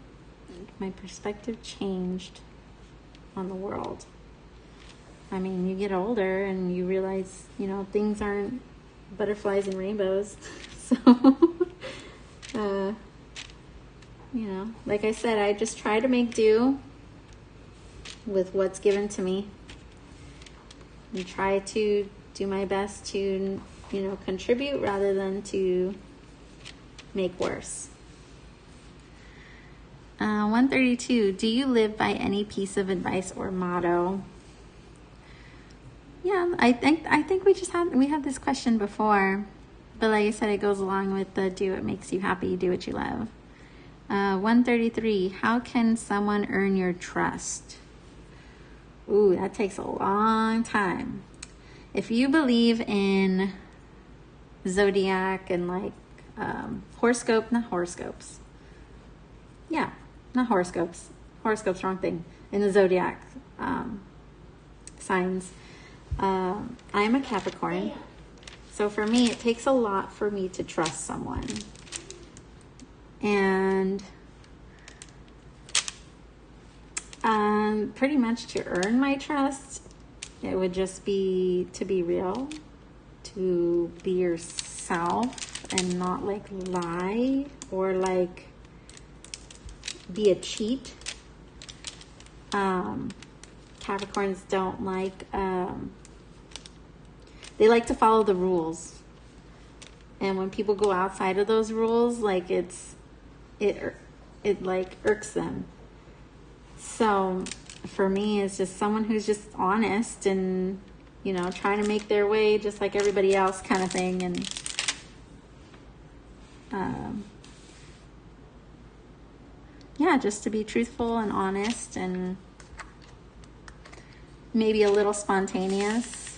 My perspective changed on the world. I mean, you get older and you realize, you know, things aren't butterflies and rainbows. So, you know, like I said, I just try to make do with what's given to me and try to do my best to, you know, contribute rather than to make worse. 132, do you live by any piece of advice or motto? Yeah, I think we had this question before, but like I said, it goes along with the do what makes you happy, do what you love. 133, how can someone earn your trust? Ooh, that takes a long time. If you believe in zodiac and like not horoscopes. Yeah, not horoscopes. Horoscopes, wrong thing. In the zodiac signs. I'm a Capricorn. So for me, it takes a lot for me to trust someone. And pretty much to earn my trust, it would just be to be real, to be yourself and not like lie or like be a cheat. Capricorns don't like, they like to follow the rules. And when people go outside of those rules, like it like irks them. So for me, it's just someone who's just honest and, you know, trying to make their way just like everybody else kind of thing. And yeah, just to be truthful and honest and maybe a little spontaneous,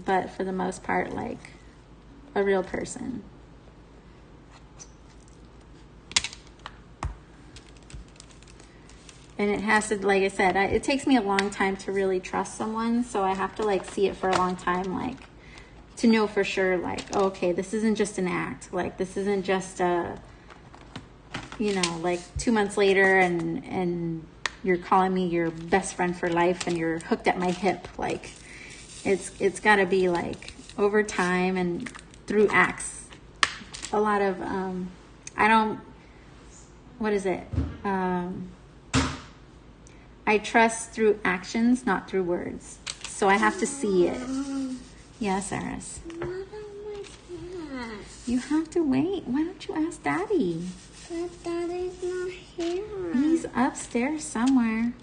but for the most part, like a real person. And it has to, like I said, it takes me a long time to really trust someone. So I have to like see it for a long time, like to know for sure, like, oh, okay, this isn't just an act. Like this isn't just a, you know, like 2 months later and you're calling me your best friend for life and you're hooked at my hip. Like it's got to be like over time and through acts. A lot of, I trust through actions, not through words. So I have to see it. Yes, Eris. What are my snacks? You have to wait. Why don't you ask Daddy? But Daddy's not here. He's upstairs somewhere.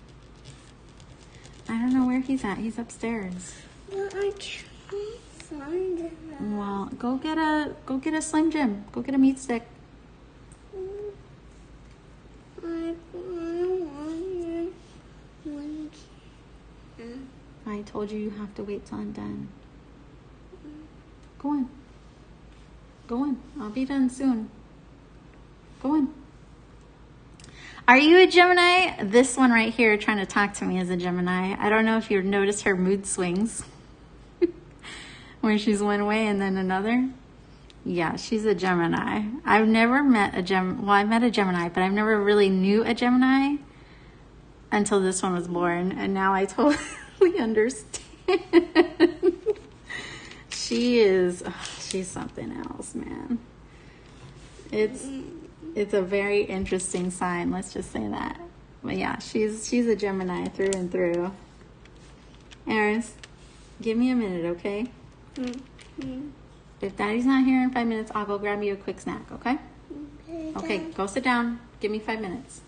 I don't know where he's at. He's upstairs. But I can't find him. Well, go get a Slim Jim. Go get a meat stick. I want one told you have to wait till I'm done. Go on. Go on. I'll be done soon. Go on. Are you a Gemini? This one right here trying to talk to me is a Gemini. I don't know if you've noticed her mood swings. Where she's one way and then another. Yeah, she's a Gemini. I've never met a Gemini. Well, I met a Gemini, but I've never really knew a Gemini until this one was born. And now I totally understand. She's something else, man. It's a very interesting sign. Let's just say that. But yeah, she's a Gemini through and through. Eris, give me a minute, okay? If Daddy's not here in 5 minutes, I'll go grab you a quick snack, okay? Okay, go sit down. Give me 5 minutes.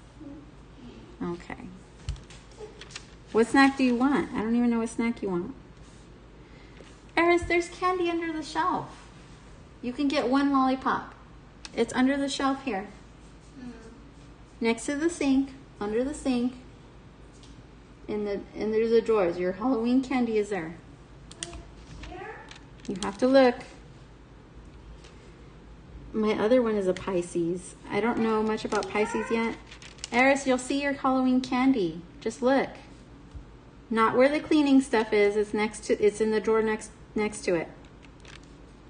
Okay. What snack do you want? I don't even know what snack you want. Eris, there's candy under the shelf. You can get one lollipop. It's under the shelf here. Next to the sink, under the sink. And there's the drawers. Your Halloween candy is there. You have to look. My other one is a Pisces. I don't know much about Pisces yet. Eris, you'll see your Halloween candy. Just look. Not where the cleaning stuff is. It's in the drawer next to it.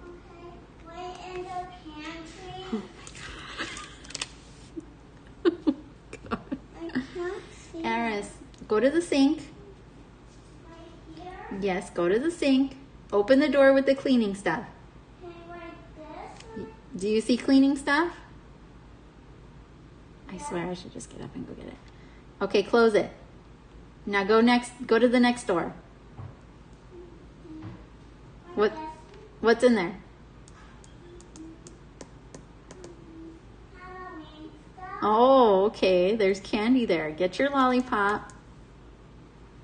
Okay, wait in the pantry. Oh my God. I can't see. Eris, go to the sink. Right here? Yes, go to the sink. Open the door with the cleaning stuff. Can I like this? Do you see cleaning stuff? I swear I should just get up and go get it. Okay, close it. Now go to the next door. What's in there? Halloween stuff. Oh, okay. There's candy there. Get your lollipop.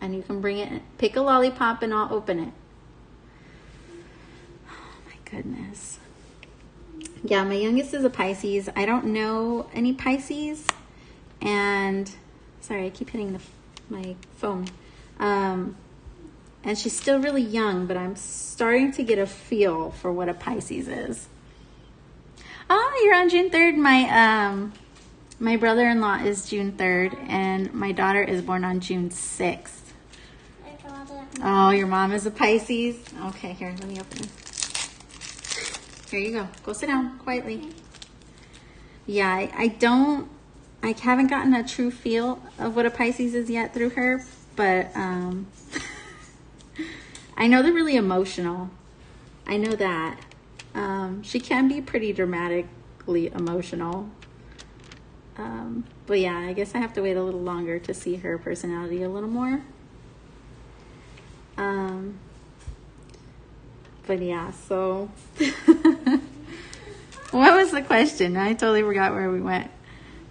And you can bring it. Pick a lollipop and I'll open it. Oh my goodness. Yeah, my youngest is a Pisces. I don't know any Pisces. And sorry, I keep hitting my phone. And she's still really young, but I'm starting to get a feel for what a Pisces is. Oh, you're on June 3rd. My brother-in-law is June 3rd, and my daughter is born on June 6th. I got it. Oh, your mom is a Pisces? Okay, here, let me open it. Here you go. Go sit down quietly. Yeah, I haven't gotten a true feel of what a Pisces is yet through her, but I know they're really emotional. I know that. She can be pretty dramatically emotional. But yeah, I guess I have to wait a little longer to see her personality a little more. But yeah, so what was the question? I totally forgot where we went.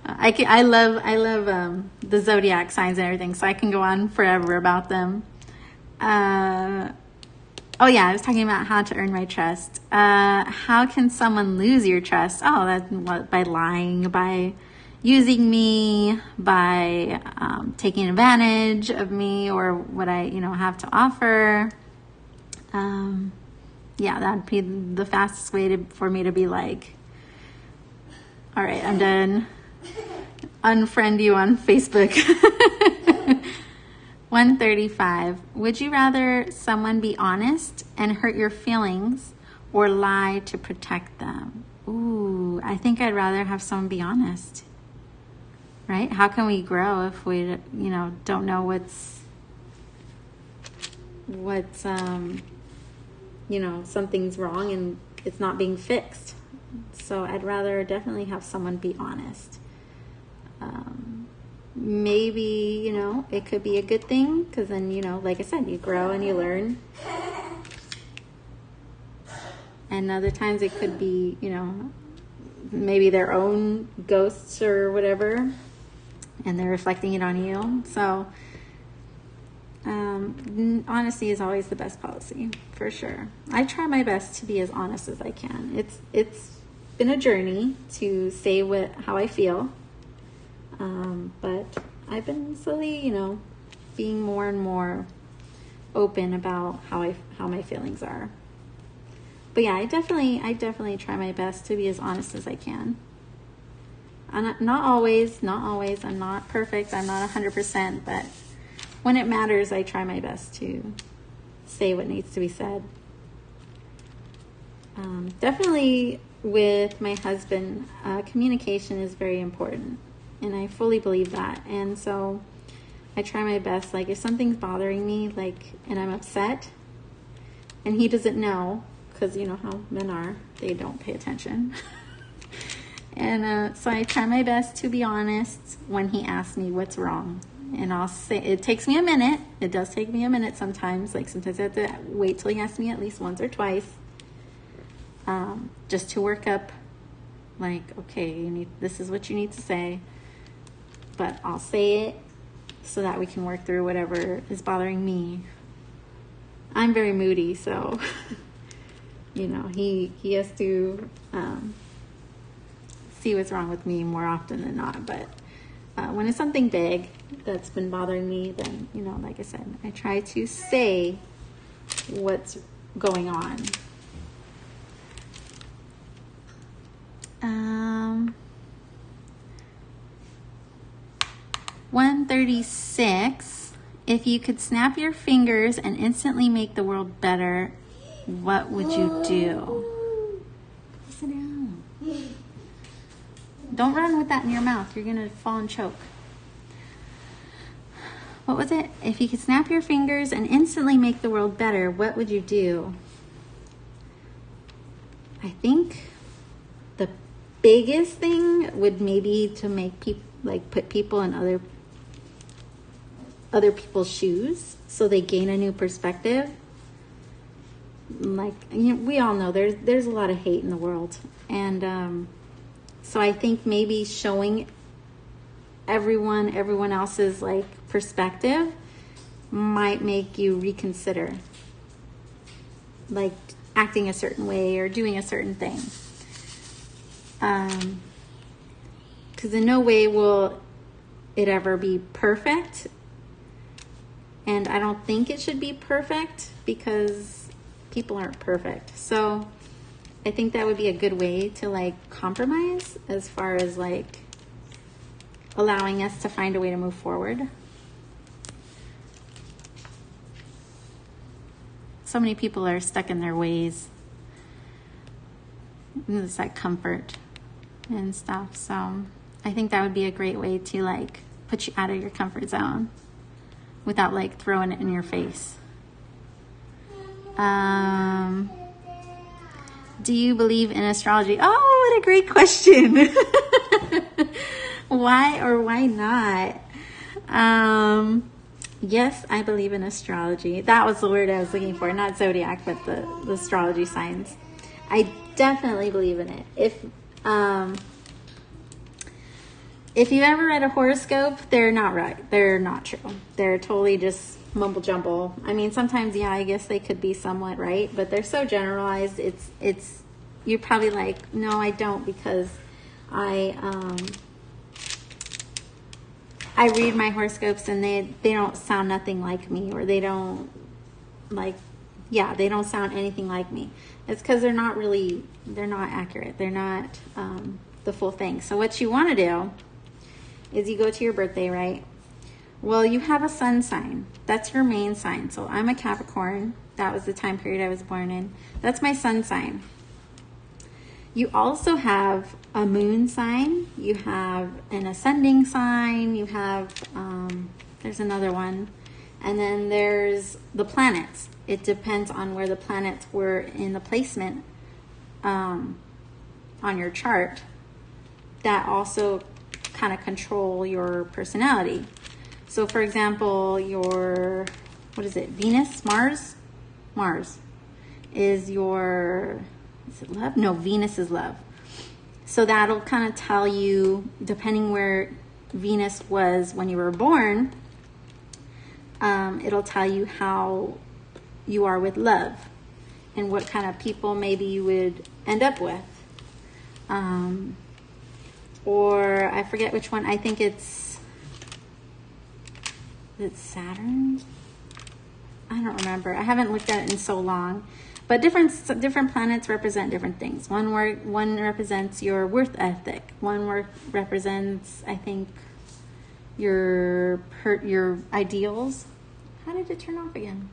I love the zodiac signs and everything, so I can go on forever about them. Oh yeah, I was talking about how to earn my trust. How can someone lose your trust? Oh, that's by lying, by using me, by taking advantage of me or what I have to offer. Yeah, that'd be the fastest way for me to be like, all right, I'm done. Unfriend you on Facebook. 135. Would you rather someone be honest and hurt your feelings or lie to protect them? Ooh, I think I'd rather have someone be honest. Right? How can we grow if we, don't know what's something's wrong and it's not being fixed. So I'd rather definitely have someone be honest. Maybe, it could be a good thing because then, like I said, you grow and you learn. And other times it could be, maybe their own ghosts or whatever, and they're reflecting it on you. So honesty is always the best policy, for sure. I try my best to be as honest as I can. It's been a journey to say how I feel. But I've been slowly, being more and more open about how my feelings are. But yeah, I definitely try my best to be as honest as I can. Not always. I'm not perfect. I'm not 100%, but when it matters, I try my best to say what needs to be said. Definitely with my husband, communication is very important, and I fully believe that. And so I try my best. Like if something's bothering me, and I'm upset, and he doesn't know, because you know how men are, they don't pay attention. And so I try my best to be honest when he asks me what's wrong. And I'll say, it takes me a minute. It does take me a minute sometimes. Like sometimes I have to wait till he asks me at least once or twice. Just to work up, like, okay, this is what you need to say. But I'll say it so that we can work through whatever is bothering me. I'm very moody, so, you know, he has to see what's wrong with me more often than not. But when it's something big that's been bothering me, then, you know, like I said, I try to say what's going on. 136. If you could snap your fingers and instantly make the world better, what would you do? Sit down. Don't run with that in your mouth. You're going to fall and choke. What was it? If you could snap your fingers and instantly make the world better, what would you do? I think the biggest thing would maybe to make people, like, put people in other people's shoes so they gain a new perspective. Like, you know, we all know there's a lot of hate in the world, and so I think maybe showing everyone else's like perspective might make you reconsider, like acting a certain way or doing a certain thing. Because in no way will it ever be perfect. And I don't think it should be perfect because people aren't perfect. So I think that would be a good way to like compromise as far as like allowing us to find a way to move forward. So many people are stuck in their ways. It's like comfort and stuff. So I think that would be a great way to like put you out of your comfort zone without like throwing it in your face. Do you believe in astrology? Oh, what a great question. Why or why not? Yes, I believe in astrology. That was the word I was looking for, not zodiac, but the astrology signs. I definitely believe in it. If you've ever read a horoscope, they're not right. They're not true. They're totally just mumble jumble. I mean, sometimes, yeah, I guess they could be somewhat right, but they're so generalized. It's you're probably like, no, I don't, because I read my horoscopes and they don't sound nothing like me, or they don't they don't sound anything like me. It's because they're not accurate. They're not the full thing. So what you want to do is you go to your birthday, right? Well, you have a sun sign. That's your main sign. So I'm a Capricorn. That was the time period I was born in. That's my sun sign. You also have a moon sign. You have an ascending sign. You have, there's another one. And then there's the planets. It depends on where the planets were in the placement on your chart. That also kind of control your personality. So for example, Venus, Mars is your, is it love? No, Venus is love. So that'll kind of tell you, depending where Venus was when you were born, it'll tell you how you are with love and what kind of people maybe you would end up with. Or I forget which one. I think it's Saturn. I don't remember. I haven't looked at it in so long. But different planets represent different things. One represents your worth ethic. One represents, I think, your ideals. How did it turn off again?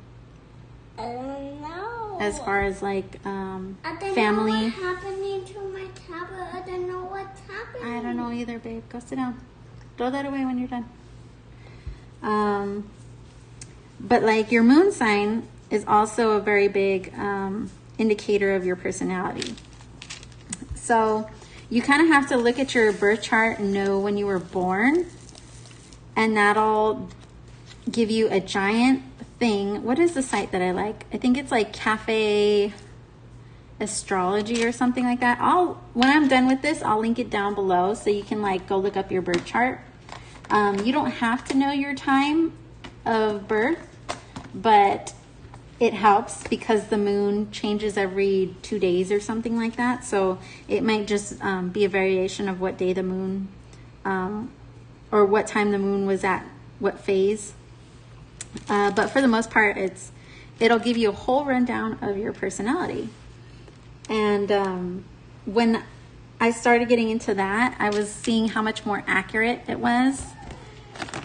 I don't know. As far as like I don't family. know what's happening to my tablet. I don't know what's happening. I don't know either, babe. Go sit down. Throw that away when you're done. But like your moon sign is also a very big indicator of your personality. So you kind of have to look at your birth chart and know when you were born, and that'll give you a giant thing. What is the site that I like? I think it's like Cafe Astrology or something like that. When I'm done with this, I'll link it down below so you can like go look up your birth chart. You don't have to know your time of birth, but it helps because the moon changes every 2 days or something like that. So it might just be a variation of what day the moon or what time the moon was at, what phase. But for the most part, it'll give you a whole rundown of your personality. And when I started getting into that, I was seeing how much more accurate it was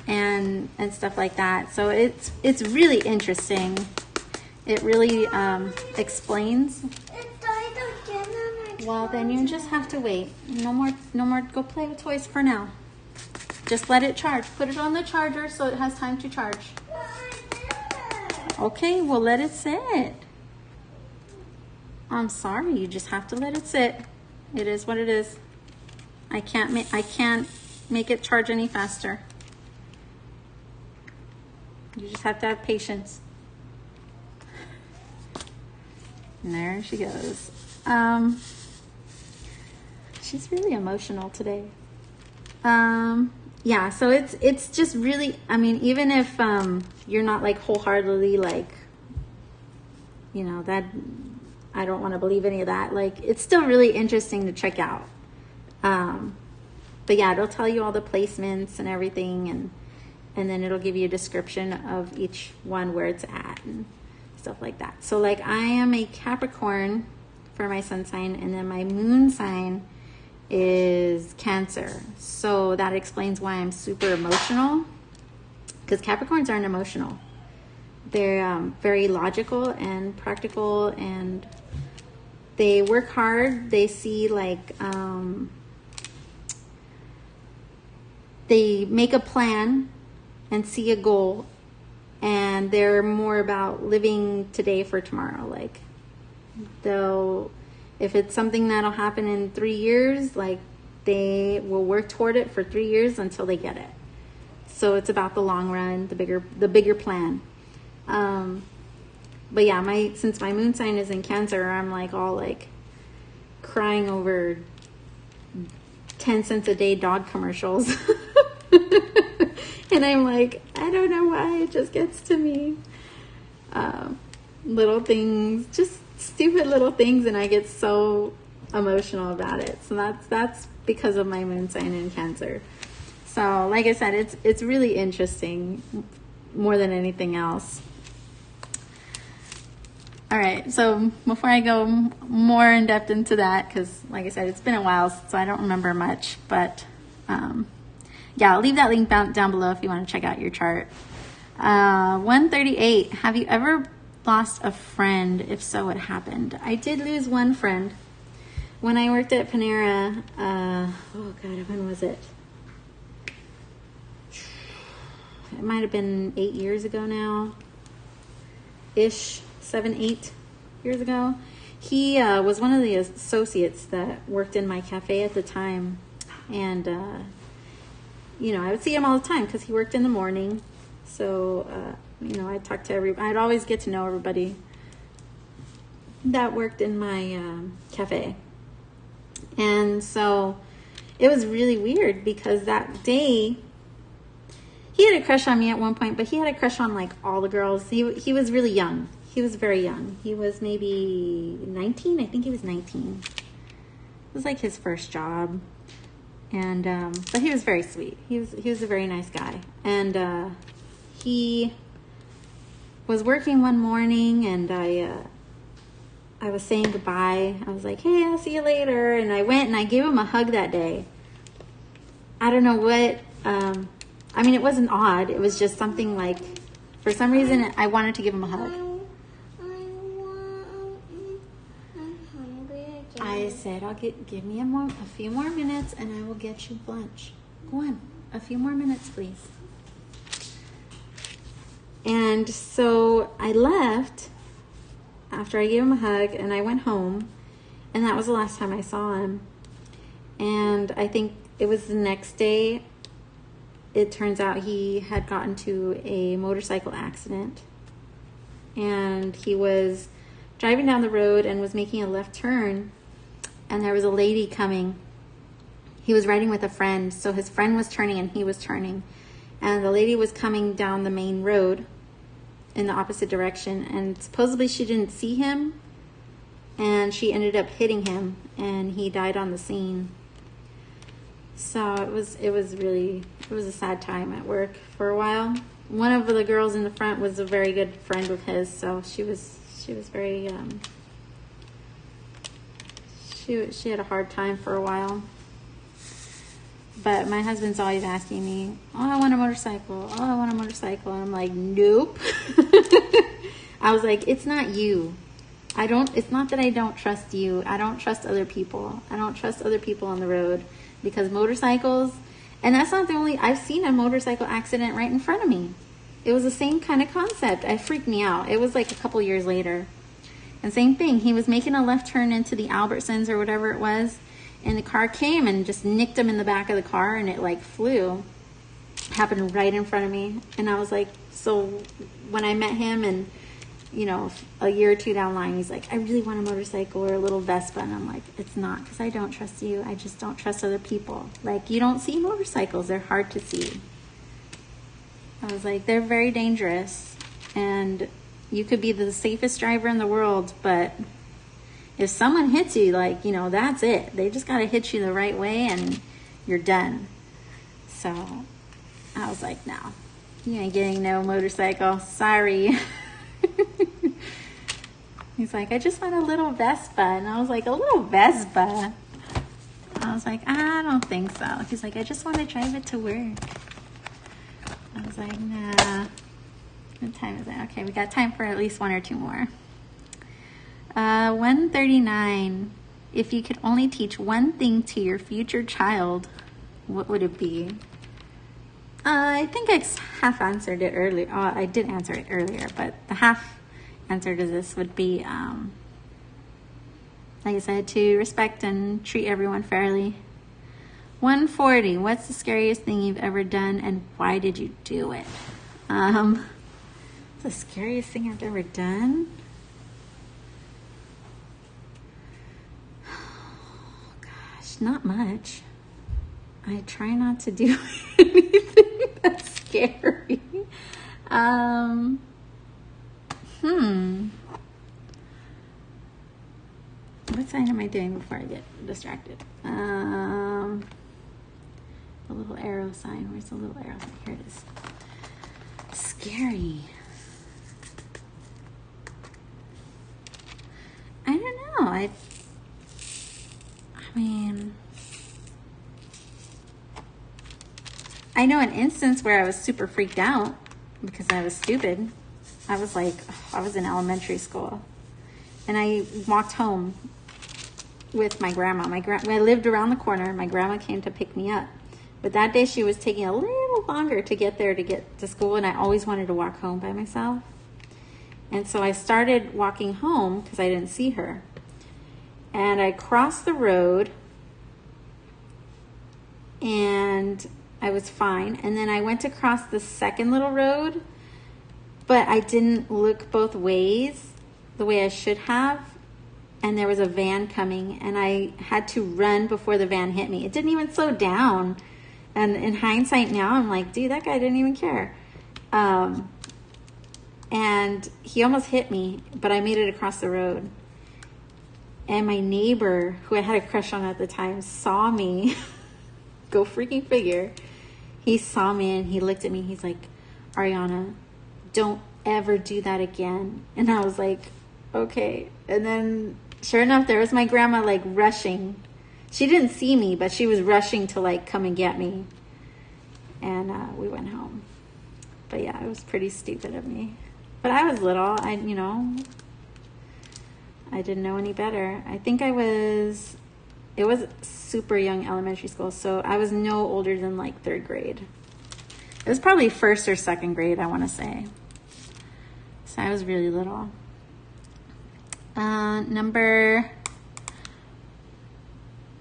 and stuff like that. So it's really interesting. It really explains. It died again on my Well, then you just have to wait. No more. Go play with toys for now. Just let it charge. Put it on the charger so it has time to charge. Okay, well, let it sit. I'm sorry, you just have to let it sit. It is what it is. I can't make it charge any faster. You just have to have patience. And there she goes. She's really emotional today. Yeah, so it's just really, I mean, even if you're not like wholeheartedly like, you know, that I don't want to believe any of that, like it's still really interesting to check out. But yeah, it'll tell you all the placements and everything, and then it'll give you a description of each one where it's at and stuff like that. So like I am a Capricorn for my sun sign, and then my moon sign is Cancer. So that explains why I'm super emotional, because Capricorns aren't emotional. They're very logical and practical, and they work hard. They see like they make a plan and see a goal, and they're more about living today for tomorrow. Like if it's something that'll happen in 3 years, like they will work toward it for 3 years until they get it. So it's about the long run, the bigger plan. But yeah, since my moon sign is in Cancer, I'm like all like crying over 10 cents a day dog commercials. And I'm like, I don't know why it just gets to me. Little things, just stupid little things, and I get so emotional about it. So that's because of my moon sign in Cancer. So like I said, it's really interesting more than anything else. All right, so before I go more in depth into that, because like I said, it's been a while, so I don't remember much, but yeah, I'll leave that link down below if you want to check out your chart. 138, have you ever lost a friend? If so, what happened? I did lose one friend when I worked at Panera. Oh God, when was it? It might have been 8 years ago now, ish. 7-8 years ago. He was one of the associates that worked in my cafe at the time, and you know, I would see him all the time because he worked in the morning. So you know, I'd talk to everybody. I'd always get to know everybody that worked in my cafe. And so it was really weird because that day he had a crush on me at one point, but he had a crush on like all the girls. He was really young. He was very young. He was maybe 19. I think he was 19. It was like his first job. And but he was very sweet. He was a very nice guy. And he was working one morning, and I was saying goodbye. I was like, hey, I'll see you later. And I went and I gave him a hug that day. I don't know what, I mean, it wasn't odd. It was just something like, for some reason, I wanted to give him a hug. I'm hungry again. I said, give me a few more minutes and I will get you lunch. Go on, a few more minutes, please. And so I left after I gave him a hug, and I went home, and that was the last time I saw him. And I think it was the next day, it turns out he had gotten to a motorcycle accident, and he was driving down the road and was making a left turn, and there was a lady coming. He was riding with a friend, so his friend was turning and he was turning, and the lady was coming down the main road in the opposite direction, and supposedly she didn't see him, and she ended up hitting him, and he died on the scene. So it was a sad time at work for a while. One of the girls in the front was a very good friend of his, so she was very she had a hard time for a while. But my husband's always asking me, oh, I want a motorcycle. Oh, I want a motorcycle. And I'm like, nope. I was like, it's not you. It's not that I don't trust you. I don't trust other people. I don't trust other people on the road, because motorcycles, and that's not the only, I've seen a motorcycle accident right in front of me. It was the same kind of concept. It freaked me out. It was like a couple years later. And same thing. He was making a left turn into the Albertsons or whatever it was, and the car came and just nicked him in the back of the car, and it like flew. Happened right in front of me. And I was like, so when I met him, and you know, a year or two down the line, he's like, I really want a motorcycle or a little Vespa. And I'm like, it's not, because I don't trust you. I just don't trust other people. Like, you don't see motorcycles. They're hard to see. I was like, they're very dangerous. And you could be the safest driver in the world, but if someone hits you, like, you know, that's it. They just got to hit you the right way and you're done. So I was like, no, you ain't getting no motorcycle. Sorry. He's like, I just want a little Vespa. And I was like, a little Vespa? I was like, I don't think so. He's like, I just want to drive it to work. I was like, nah. What time is it? Okay, we got time for at least one or two more. 139. If you could only teach one thing to your future child, what would it be? I think I half answered it earlier. Oh, I did answer it earlier, but the half answer to this would be, like I said, to respect and treat everyone fairly. 140. What's the scariest thing you've ever done, and why did you do it? The scariest thing I've ever done? Oh, gosh, not much. I try not to do anything that's scary. What sign am I doing before I get distracted? The little arrow sign. Where's the little arrow sign? Here it is. Scary. I don't know. I mean, I know an instance where I was super freaked out because I was stupid. I was in elementary school, and I walked home with my grandma. I lived around the corner. My grandma came to pick me up, but that day she was taking a little longer to get there to get to school, and I always wanted to walk home by myself. And so I started walking home because I didn't see her, and I crossed the road, and I was fine. And then I went to cross the second little road, but I didn't look both ways the way I should have. And there was a van coming, and I had to run before the van hit me. It didn't even slow down. And in hindsight now, I'm like, dude, that guy didn't even care. And he almost hit me, but I made it across the road. And my neighbor, who I had a crush on at the time, saw me. Go freaking figure. He saw me and he looked at me. He's like, Ariana, don't ever do that again. And I was like, okay. And then sure enough, there was my grandma like rushing. She didn't see me, but she was rushing to like come and get me. And we went home. But yeah, it was pretty stupid of me. But I was little. I didn't know any better. I think it was super young elementary school. So I was no older than like 3rd grade. It was probably 1st or 2nd grade, I want to say. So I was really little. Number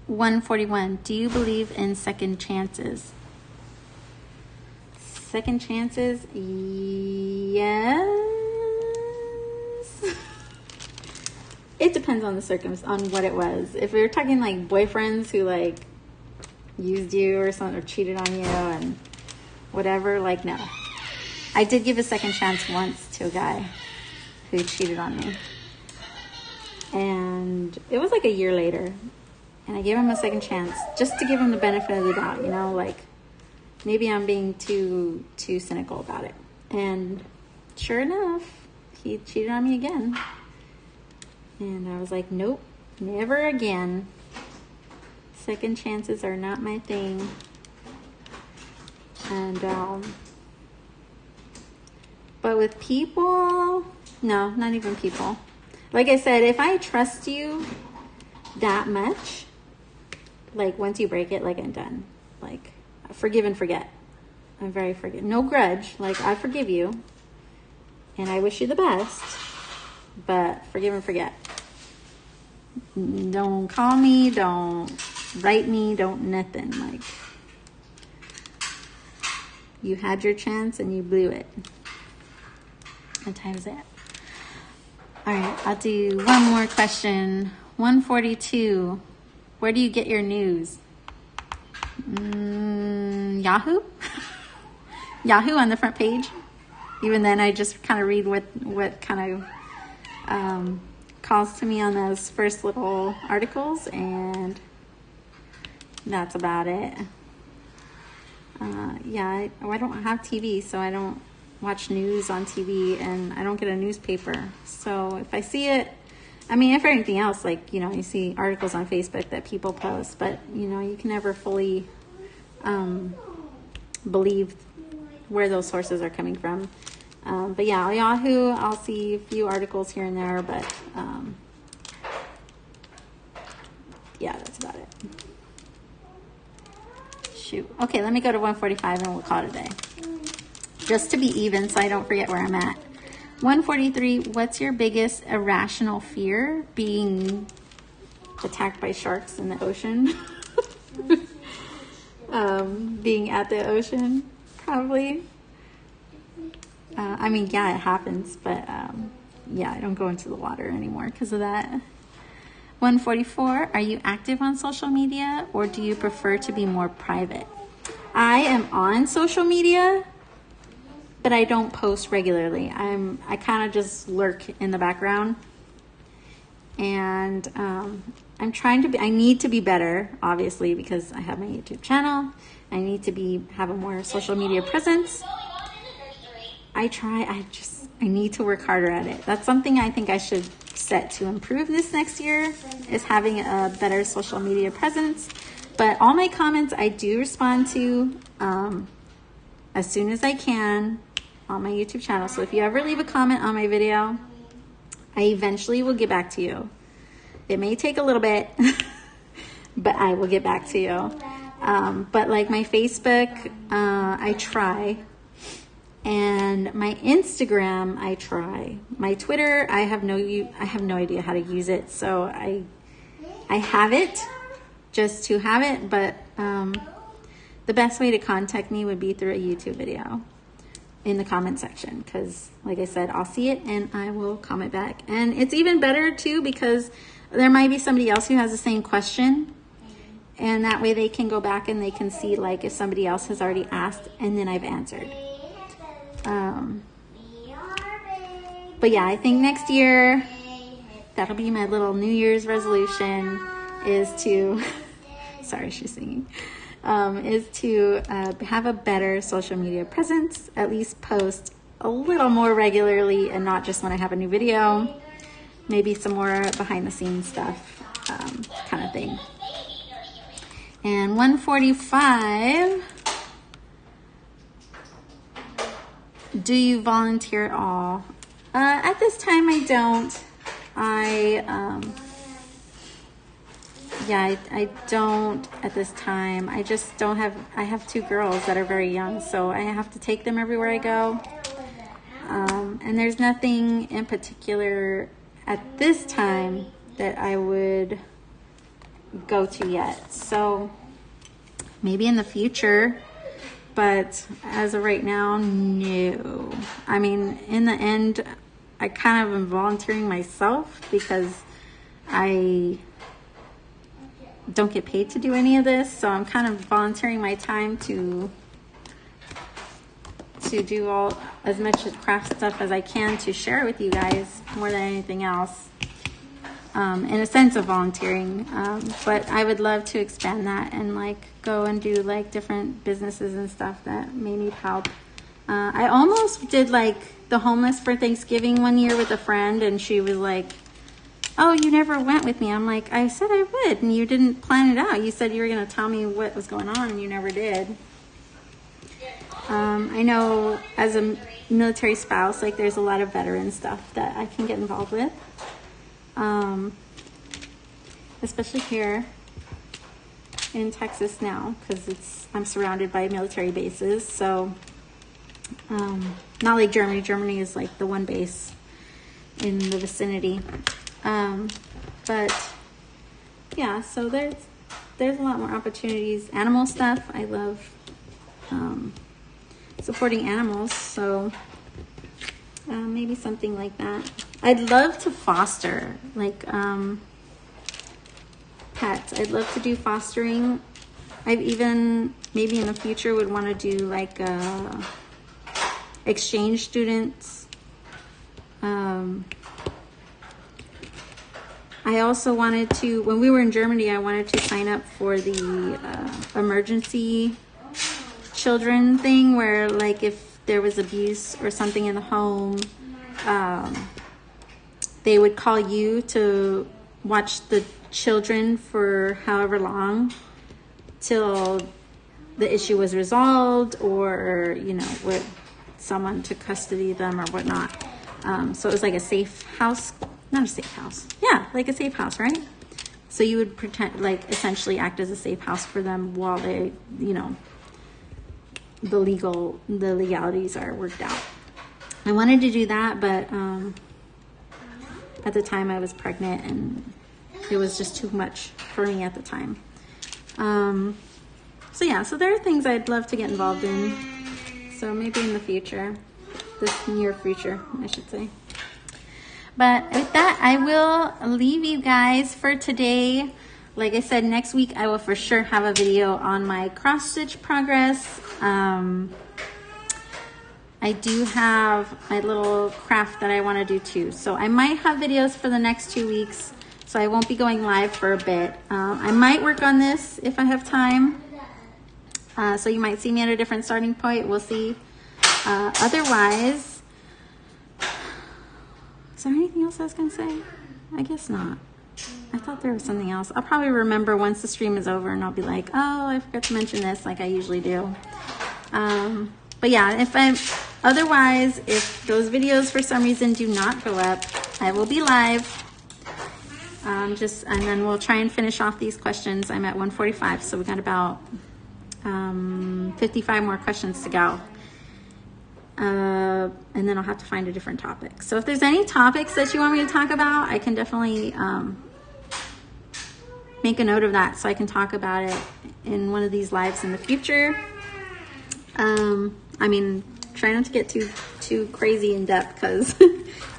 141. Do you believe in second chances? Second chances? Yes. It depends on the circumstance, on what it was. If we were talking like boyfriends who like used you or something, or cheated on you and whatever, like, no. I did give a second chance once to a guy who cheated on me. And it was like a year later. And I gave him a second chance just to give him the benefit of the doubt, like maybe I'm being too cynical about it. And sure enough, he cheated on me again. And I was like, nope, never again. Second chances are not my thing. And, but with people, no, not even people. Like I said, if I trust you that much, like once you break it, like I'm done. Like forgive and forget. I'm very forgiving. No grudge. Like I forgive you. And I wish you the best. But forgive and forget. Don't call me. Don't write me. Don't nothing. Like you had your chance and you blew it. What time is it? All right, I'll do one more question. 142. Where do you get your news? Yahoo? Yahoo on the front page. Even then, I just kind of read what kind of calls to me on those first little articles, and that's about it. I don't have TV, so I don't watch news on TV, and I don't get a newspaper. So if I see it, I mean, if anything else, like, you see articles on Facebook that people post, but, you can never fully believe where those sources are coming from. But yeah, Yahoo, I'll see a few articles here and there, but yeah, that's about it. Shoot. Okay, let me go to 145 and we'll call it a day. Just to be even so I don't forget where I'm at. 143, what's your biggest irrational fear? Being attacked by sharks in the ocean. Being at the ocean, probably. Yeah, it happens, but yeah, I don't go into the water anymore because of that. 144, are you active on social media or do you prefer to be more private? I am on social media, but I don't post regularly. I kind of just lurk in the background. And I'm trying to be, I need to be better, obviously, because I have my YouTube channel. I need to have a more social media presence. I need to work harder at it. That's something I think I should set to improve this next year, is having a better social media presence. But all my comments I do respond to as soon as I can on my YouTube channel. So if you ever leave a comment on my video, I eventually will get back to you. It may take a little bit, but I will get back to you. But like my Facebook, I try. And my Instagram, I try. My Twitter, I have no idea how to use it. So I have it just to have it, but the best way to contact me would be through a YouTube video in the comment section, because like I said, I'll see it and I will comment back. And it's even better too, because there might be somebody else who has the same question, and that way they can go back and they can see like if somebody else has already asked and then I've answered. But yeah, I think next year, that'll be my little New Year's resolution, is to, sorry, she's singing, is to have a better social media presence, at least post a little more regularly and not just when I have a new video. Maybe some more behind the scenes stuff, kind of thing. And 145, do you volunteer at all? At this time, I don't. I don't at this time. I just don't have, I have 2 girls that are very young, so I have to take them everywhere I go. And there's nothing in particular at this time that I would go to yet. So maybe in the future, but as of right now, no. I mean, in the end, I kind of am volunteering myself because I don't get paid to do any of this. So I'm kind of volunteering my time to do as much craft stuff as I can to share with you guys more than anything else, in a sense of volunteering. But I would love to expand that and like go and do like different businesses and stuff that may need help. I almost did like the homeless for Thanksgiving one year with a friend, and she was like, oh, you never went with me. I'm like, I said I would, and you didn't plan it out. You said you were going to tell me what was going on, and you never did. I know as a military spouse, like there's a lot of veteran stuff that I can get involved with. Especially here in Texas now, because I'm surrounded by military bases. So, not like Germany. Germany is like the one base in the vicinity. But yeah, so there's a lot more opportunities. Animal stuff, I love supporting animals, so maybe something like that. I'd love to foster, like pets. I'd love to do fostering. I've even maybe in the future would want to do like exchange students. I also wanted to, when we were in Germany, I wanted to sign up for the emergency children thing, where like if there was abuse or something in the home, they would call you to watch the children for however long till the issue was resolved, or you know, with someone to custody them or whatnot. So it was like a safe house. Not a safe house. Yeah, like a safe house, right? So you would pretend, like, essentially act as a safe house for them while they, you know, the legalities are worked out. I wanted to do that, but at the time I was pregnant and it was just too much for me at the time. So yeah, so there are things I'd love to get involved in. So maybe in the future, this near future, I should say. But with that, I will leave you guys for today. Like I said, next week I will for sure have a video on my cross stitch progress. I do have my little craft that I want to do too. So I might have videos for the next 2 weeks. So I won't be going live for a bit. I might work on this if I have time. So you might see me at a different starting point. We'll see. Otherwise, is there anything else I was going to say? I guess not. I thought there was something else. I'll probably remember once the stream is over and I'll be like, oh, I forgot to mention this like I usually do. But yeah, otherwise, if those videos for some reason do not go up, I will be live. And then we'll try and finish off these questions. I'm at 145, so we got about 55 more questions to go. And then I'll have to find a different topic. So if there's any topics that you want me to talk about, I can definitely make a note of that so I can talk about it in one of these lives in the future. I mean, try not to get too crazy in depth because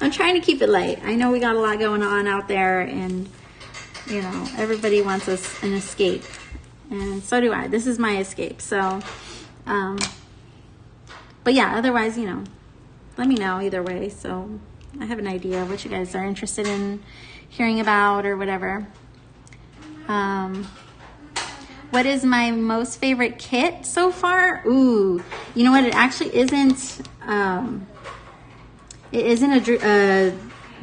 I'm trying to keep it light. I know we got a lot going on out there, and you know, everybody wants an escape, and so do I. This is my escape. So but yeah, otherwise, you know, let me know either way so I have an idea of what you guys are interested in hearing about or whatever. What is my most favorite kit so far? Ooh, you know what? It actually isn't It isn't a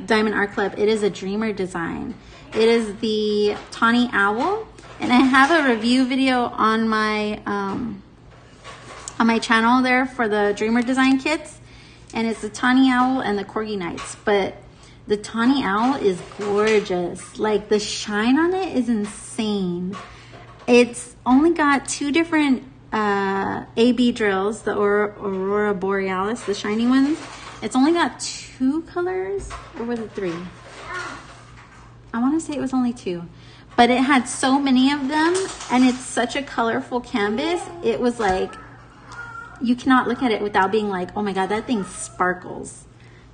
Diamond Art Club. It is a Dreamer design. It is the Tawny Owl, and I have a review video on my channel there for the Dreamer design kits, and it's the Tawny Owl and the Corgi Knights. But the Tawny Owl is gorgeous. Like, the shine on it is insane. It's only got 2 different AB drills, the Aurora Borealis, the shiny ones. It's only got 2 colors, or was it 3? I want to say it was only 2, but it had so many of them, and it's such a colorful canvas. It was like, you cannot look at it without being like, oh my God, that thing sparkles.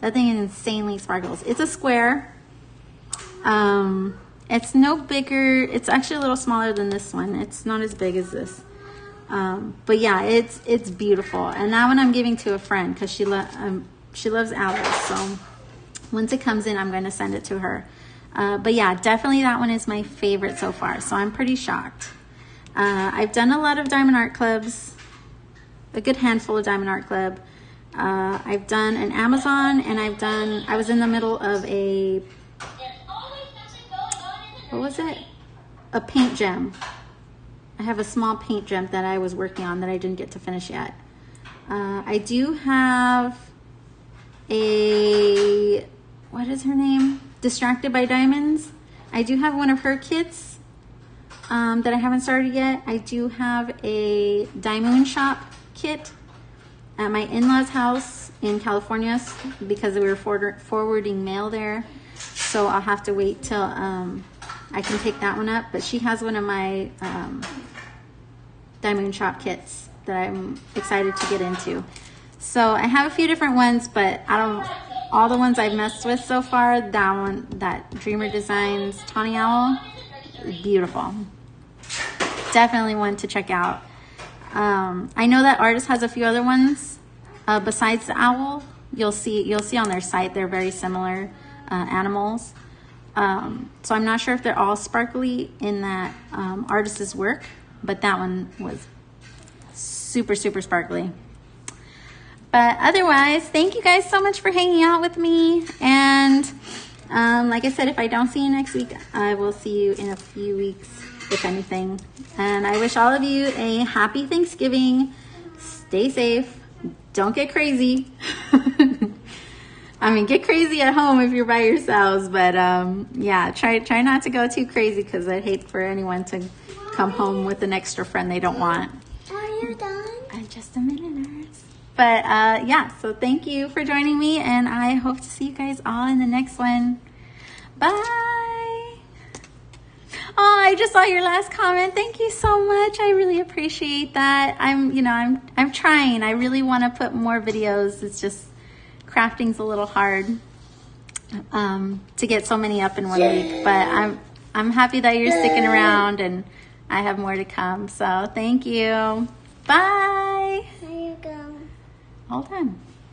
That thing insanely sparkles. It's a square. It's no bigger. It's actually a little smaller than this one. It's not as big as this. But yeah, it's beautiful. And that one I'm giving to a friend because she loves owls. So once it comes in, I'm going to send it to her. But yeah, definitely that one is my favorite so far. So I'm pretty shocked. I've done a lot of Diamond Art Clubs, a good handful of Diamond Art Club. I've done an Amazon, and I was in the middle of what was it? A paint gem. I have a small paint gem that I was working on that I didn't get to finish yet. I do have what is her name? Distracted by Diamonds. I do have one of her kits that I haven't started yet. I do have a Diamond Shop kit at my in-laws house in California because we were forwarding mail there. So I'll have to wait till I can pick that one up. But she has one of my Diamond Shop kits that I'm excited to get into. So I have a few different ones, but out of all the ones I've messed with so far, that Dreamer Designs Tawny Owl is beautiful. Definitely one to check out. I know that artist has a few other ones besides the owl. You'll see on their site they're very similar animals. So I'm not sure if they're all sparkly in that artist's work, but that one was super, super sparkly. But otherwise, thank you guys so much for hanging out with me. And like I said, if I don't see you next week, I will see you in a few weeks, if anything. And I wish all of you a happy Thanksgiving. Stay safe. Don't get crazy. I mean, get crazy at home if you're by yourselves. But yeah, try not to go too crazy, because I'd hate for anyone to come home with an extra friend they don't want. Are you done? Just a minute, nurse. But yeah, so thank you for joining me, and I hope to see you guys all in the next one. Bye. Oh, I just saw your last comment. Thank you so much. I really appreciate that. I'm trying. I really want to put more videos. It's just crafting's a little hard to get so many up in 1 week. But I'm happy that you're sticking around, and I have more to come. So thank you. Bye. There you go. Hold on.